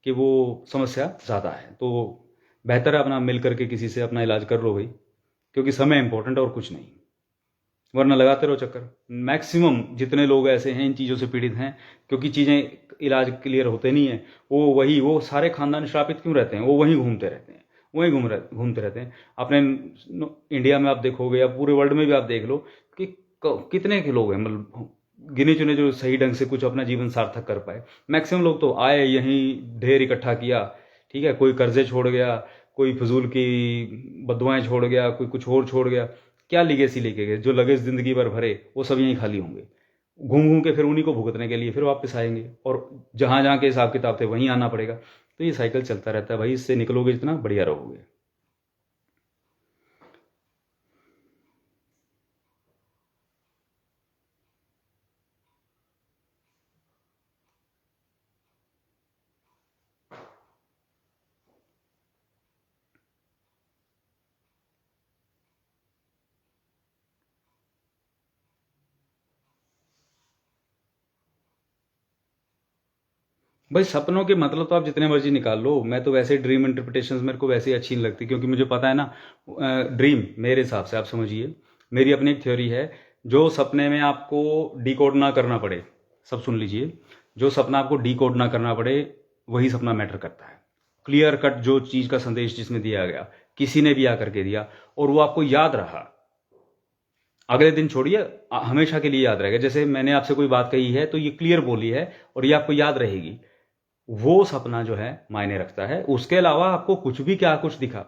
कि वो समस्या ज़्यादा है। तो बेहतर है अपना मिल करके किसी से अपना इलाज कर लो भाई, क्योंकि समय इंपॉर्टेंट और कुछ नहीं। वरना लगाते रहो चक्कर। मैक्सिमम जितने लोग ऐसे हैं इन चीज़ों से पीड़ित हैं, क्योंकि चीज़ें इलाज क्लियर होते नहीं हैं, वो सारे खानदान श्रापित क्यों रहते हैं, वो वहीं घूमते रहते हैं, वहीं घूमते रहते हैं। अपने इंडिया में आप देखोगे या पूरे वर्ल्ड में भी आप देख लो कि कितने के लोग हैं, मतलब गिने चुने जो सही ढंग से कुछ अपना जीवन सार्थक कर पाए। मैक्सिमम लोग तो आए यहीं ढेर इकट्ठा किया, ठीक है, कोई कर्जे छोड़ गया, कोई फजूल की बदुआएं छोड़ गया, कोई कुछ और छोड़ गया, क्या लिगेसी लेके गए, जो लगेज जिंदगी भर भरे वो सब यहीं खाली होंगे, घूम घूम के फिर उन्हीं को भुगतने के लिए फिर वापस आएंगे, और जहां जहां के हिसाब किताब थे वहीं आना पड़ेगा। तो ये साइकिल चलता रहता है भाई, इससे निकलोगे जितना बढ़िया रहोगे। भाई सपनों के मतलब तो आप जितने मर्जी निकाल लो, मैं तो वैसे ड्रीम इंटरप्रिटेशंस मेरे को वैसे ही अच्छी नहीं लगती, क्योंकि मुझे पता है ना, ड्रीम मेरे हिसाब से आप समझिए, मेरी अपनी एक थ्योरी है, जो सपने में आपको डिकोड ना करना पड़े, सब सुन लीजिए, जो सपना आपको डिकोड ना करना पड़े वही सपना मैटर करता है। क्लियर कट जो चीज़ का संदेश जिसमें दिया गया, किसी ने भी आकर के दिया और वो आपको याद रहा, अगले दिन छोड़िए, हमेशा के लिए याद रहेगा। जैसे मैंने आपसे कोई बात कही है तो ये क्लियर बोली है और ये आपको याद रहेगी, वो सपना जो है मायने रखता है। उसके अलावा आपको कुछ भी क्या कुछ दिखा,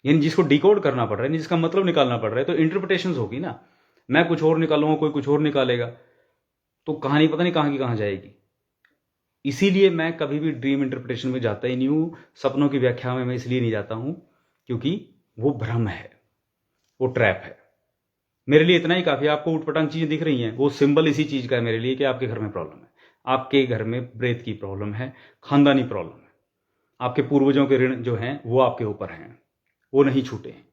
यानी जिसको डिकोड करना पड़ रहा है, जिसका मतलब निकालना पड़ रहा है, तो इंटरप्रिटेशन होगी ना। मैं कुछ और निकालूंगा, कोई कुछ और निकालेगा, तो कहानी पता नहीं कहाँ की कहाँ जाएगी। इसीलिए मैं कभी भी ड्रीम इंटरप्रिटेशन में जाता ही नहीं हूँ, सपनों की व्याख्या में मैं इसलिए नहीं जाता हूँ क्योंकि वो भ्रम है, वो ट्रैप है। मेरे लिए इतना ही काफ़ी है। आपको उटपटांग चीज़ें दिख रही हैं, वो सिंबल इसी चीज़ का है मेरे लिए कि आपके घर में प्रॉब्लम है, आपके घर में ब्रेथ की प्रॉब्लम है, खानदानी प्रॉब्लम है, आपके पूर्वजों के ऋण जो हैं वो आपके ऊपर हैं, वो नहीं छूटे हैं।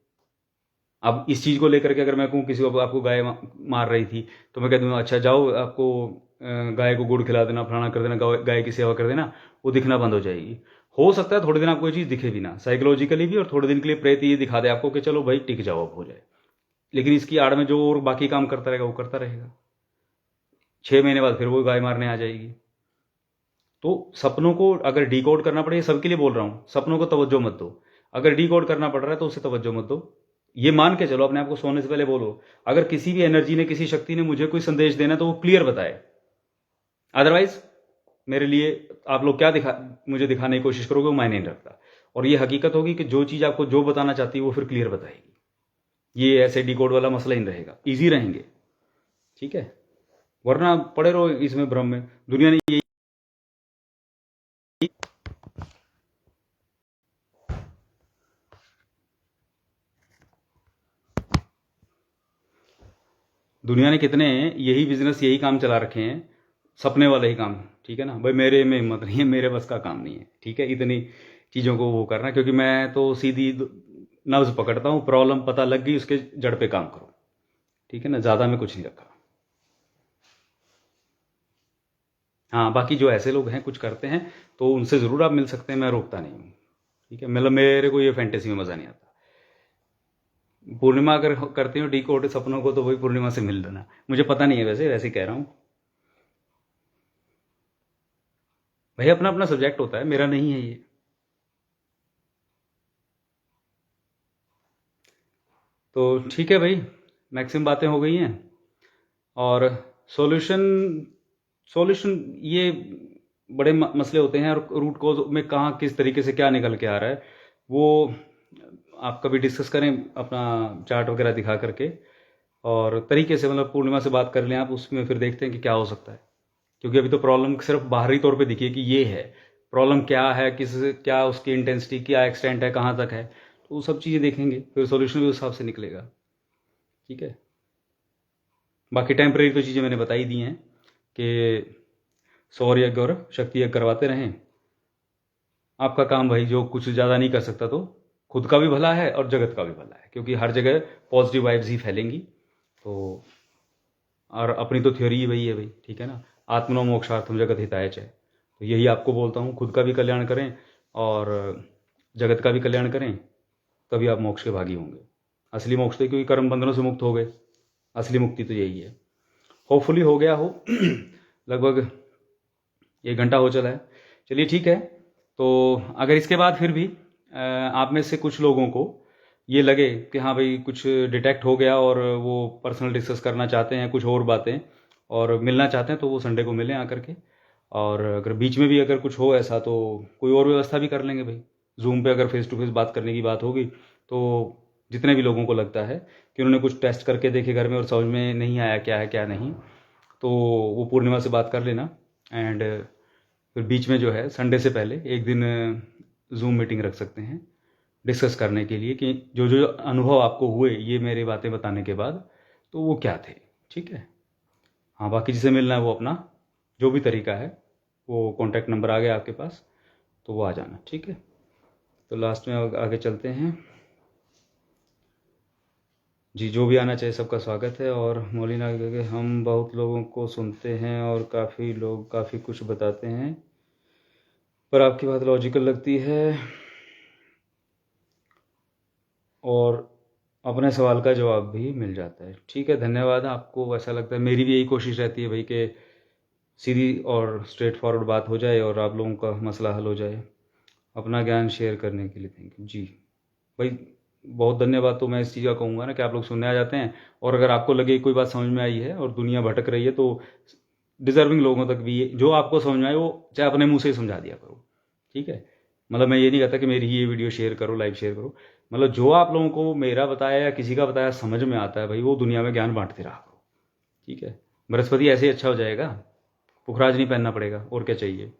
अब इस चीज़ को लेकर के अगर मैं कहूँ किसी को आपको गाय मार रही थी, तो मैं कह दूँगा अच्छा जाओ आपको गाय को गुड़ खिला देना, फलाना कर देना, गाय की सेवा कर देना, वो दिखना बंद हो जाएगी। हो सकता है थोड़े दिन आपको ये चीज़ दिखे भी ना, साइकोलॉजिकली भी, और थोड़े दिन के लिए प्रेत ये दिखा दे आपको कि चलो भाई टिक जाओ, अब हो जाए। लेकिन इसकी आड़ में जो और बाकी काम करता रहेगा वो करता रहेगा, 6 महीने बाद फिर वो गाय मारने आ जाएगी। तो सपनों को अगर डिकोड करना पड़े, सबके लिए बोल रहा हूँ, सपनों को तवज्जो मत दो। अगर डिकोड करना पड़ रहा है तो उसे तवज्जो मत दो। ये मान के चलो, अपने आप को सोने से पहले बोलो, अगर किसी भी एनर्जी ने, किसी शक्ति ने मुझे कोई संदेश देना तो वो क्लियर बताए, अदरवाइज मेरे लिए आप लोग क्या मुझे दिखाने की कोशिश करोगे वो मायने नहीं रखता। और ये हकीकत होगी कि जो चीज़ आपको जो बताना चाहती है वो फिर क्लियर बताएगी। ये ऐसे डिकोड वाला मसला ही नहीं रहेगा, ईजी रहेंगे, ठीक है। वरना पड़े रहो इसमें भ्रम में। दुनिया ने यही दुनिया ने कितने यही बिजनेस, यही काम चला रखे हैं, सपने वाले ही काम, ठीक है ना भाई। मेरे में हिम्मत नहीं है, मेरे बस का काम नहीं है, ठीक है, इतनी चीज़ों को वो करना, क्योंकि मैं तो सीधी नब्ज पकड़ता हूँ, प्रॉब्लम पता लग गई उसके जड़ पे काम करो, ठीक है ना, ज़्यादा में कुछ नहीं रखा। हाँ, बाकी जो ऐसे लोग हैं कुछ करते हैं तो उनसे ज़रूर आप मिल सकते हैं, मैं रोकता नहीं हूँ, ठीक है। मतलब मेरे को ये फैंटेसी में मज़ा नहीं आता। पूर्णिमा अगर करती हूँ डी कोड सपनों को, तो वही पूर्णिमा से मिल लेना। मुझे पता नहीं है, वैसे वैसे ही कह रहा हूँ भाई, अपना अपना सब्जेक्ट होता है, मेरा नहीं है ये। तो ठीक है भाई, मैक्सिमम बातें हो गई हैं। और सॉल्यूशन सॉल्यूशन ये बड़े मसले होते हैं, और रूट कॉज में कहाँ किस तरीके से क्या निकल के आ रहा है वो आप कभी डिस्कस करें अपना चार्ट वगैरह दिखा करके, और तरीके से, मतलब पूर्णिमा से बात कर लें आप, उसमें फिर देखते हैं कि क्या हो सकता है। क्योंकि अभी तो प्रॉब्लम सिर्फ बाहरी तौर पे दिखी है कि ये है प्रॉब्लम, क्या है, किस क्या उसकी इंटेंसिटी, क्या एक्सटेंट है, कहाँ तक है, तो वो सब चीज़ें देखेंगे, फिर सॉल्यूशन भी उस हिसाब से निकलेगा, ठीक है। बाकी टेम्परेरी तो चीज़ें मैंने बताई दी हैं कि सौर यज्ञ और शक्ति यज्ञ करवाते रहें। आपका काम भाई, जो कुछ ज़्यादा नहीं कर सकता तो खुद का भी भला है और जगत का भी भला है, क्योंकि हर जगह पॉजिटिव वाइब्स ही फैलेंगी। तो और अपनी तो थ्योरी ही वही है भाई, ठीक है ना, आत्मनो मोक्षार्थम जगत हिताय च। तो यही आपको बोलता हूँ, खुद का भी कल्याण करें और जगत का भी कल्याण करें, तभी आप मोक्ष के भागी होंगे। असली मोक्ष तो, क्योंकि कर्म बंधनों से मुक्त हो गए, असली मुक्ति तो यही है। होपफुली हो गया हो। लगभग 1 घंटा हो चला है। चलिए ठीक है। तो अगर इसके बाद फिर भी आप में से कुछ लोगों को ये लगे कि हाँ भाई कुछ डिटेक्ट हो गया और वो पर्सनल डिस्कस करना चाहते हैं कुछ और बातें और मिलना चाहते हैं, तो वो संडे को मिलें आकर के। और अगर बीच में भी अगर कुछ हो ऐसा तो कोई और व्यवस्था भी कर लेंगे भाई। जूम पे अगर फेस टू फेस बात करने की बात होगी तो जितने भी लोगों को लगता है कि उन्होंने कुछ टेस्ट करके देखे घर में और समझ में नहीं आया क्या है क्या नहीं, तो वो पूर्णिमा से बात कर लेना। एंड फिर बीच में जो है संडे से पहले एक दिन जूम मीटिंग रख सकते हैं डिस्कस करने के लिए कि जो जो अनुभव आपको हुए ये मेरी बातें बताने के बाद तो वो क्या थे। ठीक है। हाँ, बाकी जिसे मिलना है वो अपना जो भी तरीका है, वो कॉन्टैक्ट नंबर आ गया आपके पास तो वो आ जाना। ठीक है। तो लास्ट में आगे चलते हैं जी। जो भी आना चाहिए सबका स्वागत है। और मौलिना के हम बहुत लोगों को सुनते हैं और काफ़ी लोग काफ़ी कुछ बताते हैं, पर आपकी बात लॉजिकल लगती है और अपने सवाल का जवाब भी मिल जाता है। ठीक है, धन्यवाद। आपको ऐसा लगता है, मेरी भी यही कोशिश रहती है भाई कि सीधी और स्ट्रेट फॉरवर्ड बात हो जाए और आप लोगों का मसला हल हो जाए। अपना ज्ञान शेयर करने के लिए थैंक यू जी भाई, बहुत धन्यवाद। तो मैं इस चीज़ का कहूँगा ना कि आप लोग सुनने आ जाते हैं और अगर आपको लगे कोई बात समझ में आई है और दुनिया भटक रही है तो डिज़र्विंग लोगों तक भी जो आपको समझ में आए वो चाहे अपने मुंह से ही समझा दिया करो। ठीक है। मतलब मैं ये नहीं कहता कि मेरी ही ये वीडियो शेयर करो, लाइव शेयर करो। मतलब जो आप लोगों को मेरा बताया या किसी का बताया समझ में आता है भाई, वो दुनिया में ज्ञान बांटते रहा करो। ठीक है। बृहस्पति ऐसे ही अच्छा हो जाएगा, पुखराज नहीं पहनना पड़ेगा, और क्या चाहिए।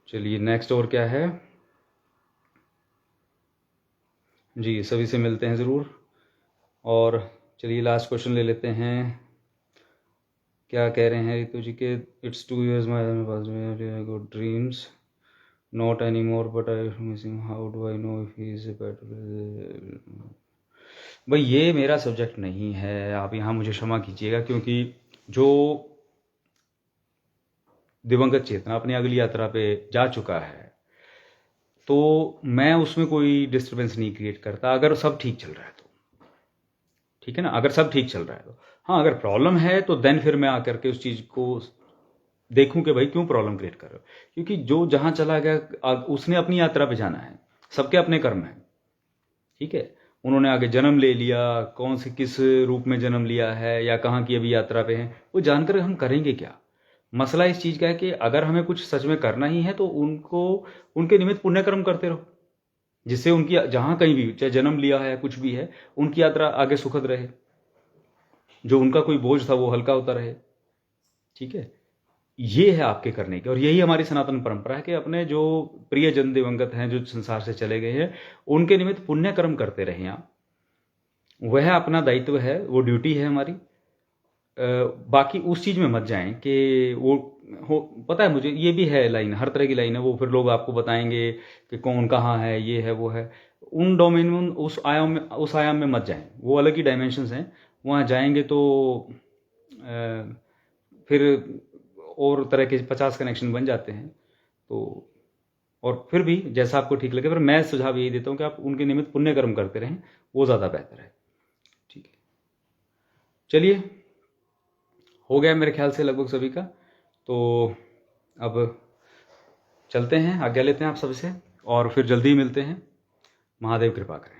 चलिए नेक्स्ट और क्या है जी, सभी से मिलते हैं ज़रूर। और चलिए लास्ट क्वेश्चन ले लेते हैं। क्या कह रहे हैं रितु जी के it's 2 years my good dreams not any more but I missing how do I know if he is better. भाई ये मेरा सब्जेक्ट नहीं है, आप यहाँ मुझे क्षमा कीजिएगा, क्योंकि जो दिवंगत चेतना अपनी अगली यात्रा पे जा चुका है तो मैं उसमें कोई डिस्टर्बेंस नहीं क्रिएट करता अगर सब ठीक चल रहा है तो। ठीक है ना, अगर सब ठीक चल रहा है तो। हाँ, अगर प्रॉब्लम है तो देन फिर मैं आकर के उस चीज़ को देखूं कि भाई क्यों प्रॉब्लम क्रिएट कर रहे हो। क्योंकि जो जहां चला गया उसने अपनी यात्रा पे जाना है, सबके अपने कर्म हैं। ठीक है। उन्होंने आगे जन्म ले लिया, कौन से किस रूप में जन्म लिया है या कहाँ की अभी यात्रा पे हैं, वो जानकर हम करेंगे क्या। मसला इस चीज़ का है कि अगर हमें कुछ सच में करना ही है तो उनको उनके निमित्त पुण्य कर्म करते रहो, जिससे उनकी जहां कहीं भी चाहे जन्म लिया है कुछ भी है उनकी यात्रा आगे सुखद रहे, जो उनका कोई बोझ था वो हल्का होता रहे। ठीक है। ये है आपके करने की, और यही हमारी सनातन परंपरा है कि अपने जो प्रिय जन दिवंगत हैं जो संसार से चले गए हैं उनके निमित्त पुण्य कर्म करते रहे आप। वह अपना दायित्व है, वो ड्यूटी है हमारी। बाकी उस चीज़ में मत जाएं कि वो हो। पता है मुझे ये भी है लाइन, हर तरह की लाइन है, वो फिर लोग आपको बताएंगे कि कौन कहाँ है, ये है वो है। उन डोमेन में उस आयाम में मत जाएं, वो अलग ही डायमेंशंस हैं। वहाँ जाएंगे तो फिर और तरह के 50 कनेक्शन बन जाते हैं। तो और फिर भी जैसा आपको ठीक लगे, पर मैं सुझाव यही देता हूँ कि आप उनके निमित्त पुण्य कर्म करते रहें, वो ज़्यादा बेहतर है। ठीक है। चलिए, हो गया मेरे ख्याल से लगभग सभी का। तो अब चलते हैं, आज्ञा लेते हैं आप सबसे, और फिर जल्दी ही मिलते हैं। महादेव कृपा करें।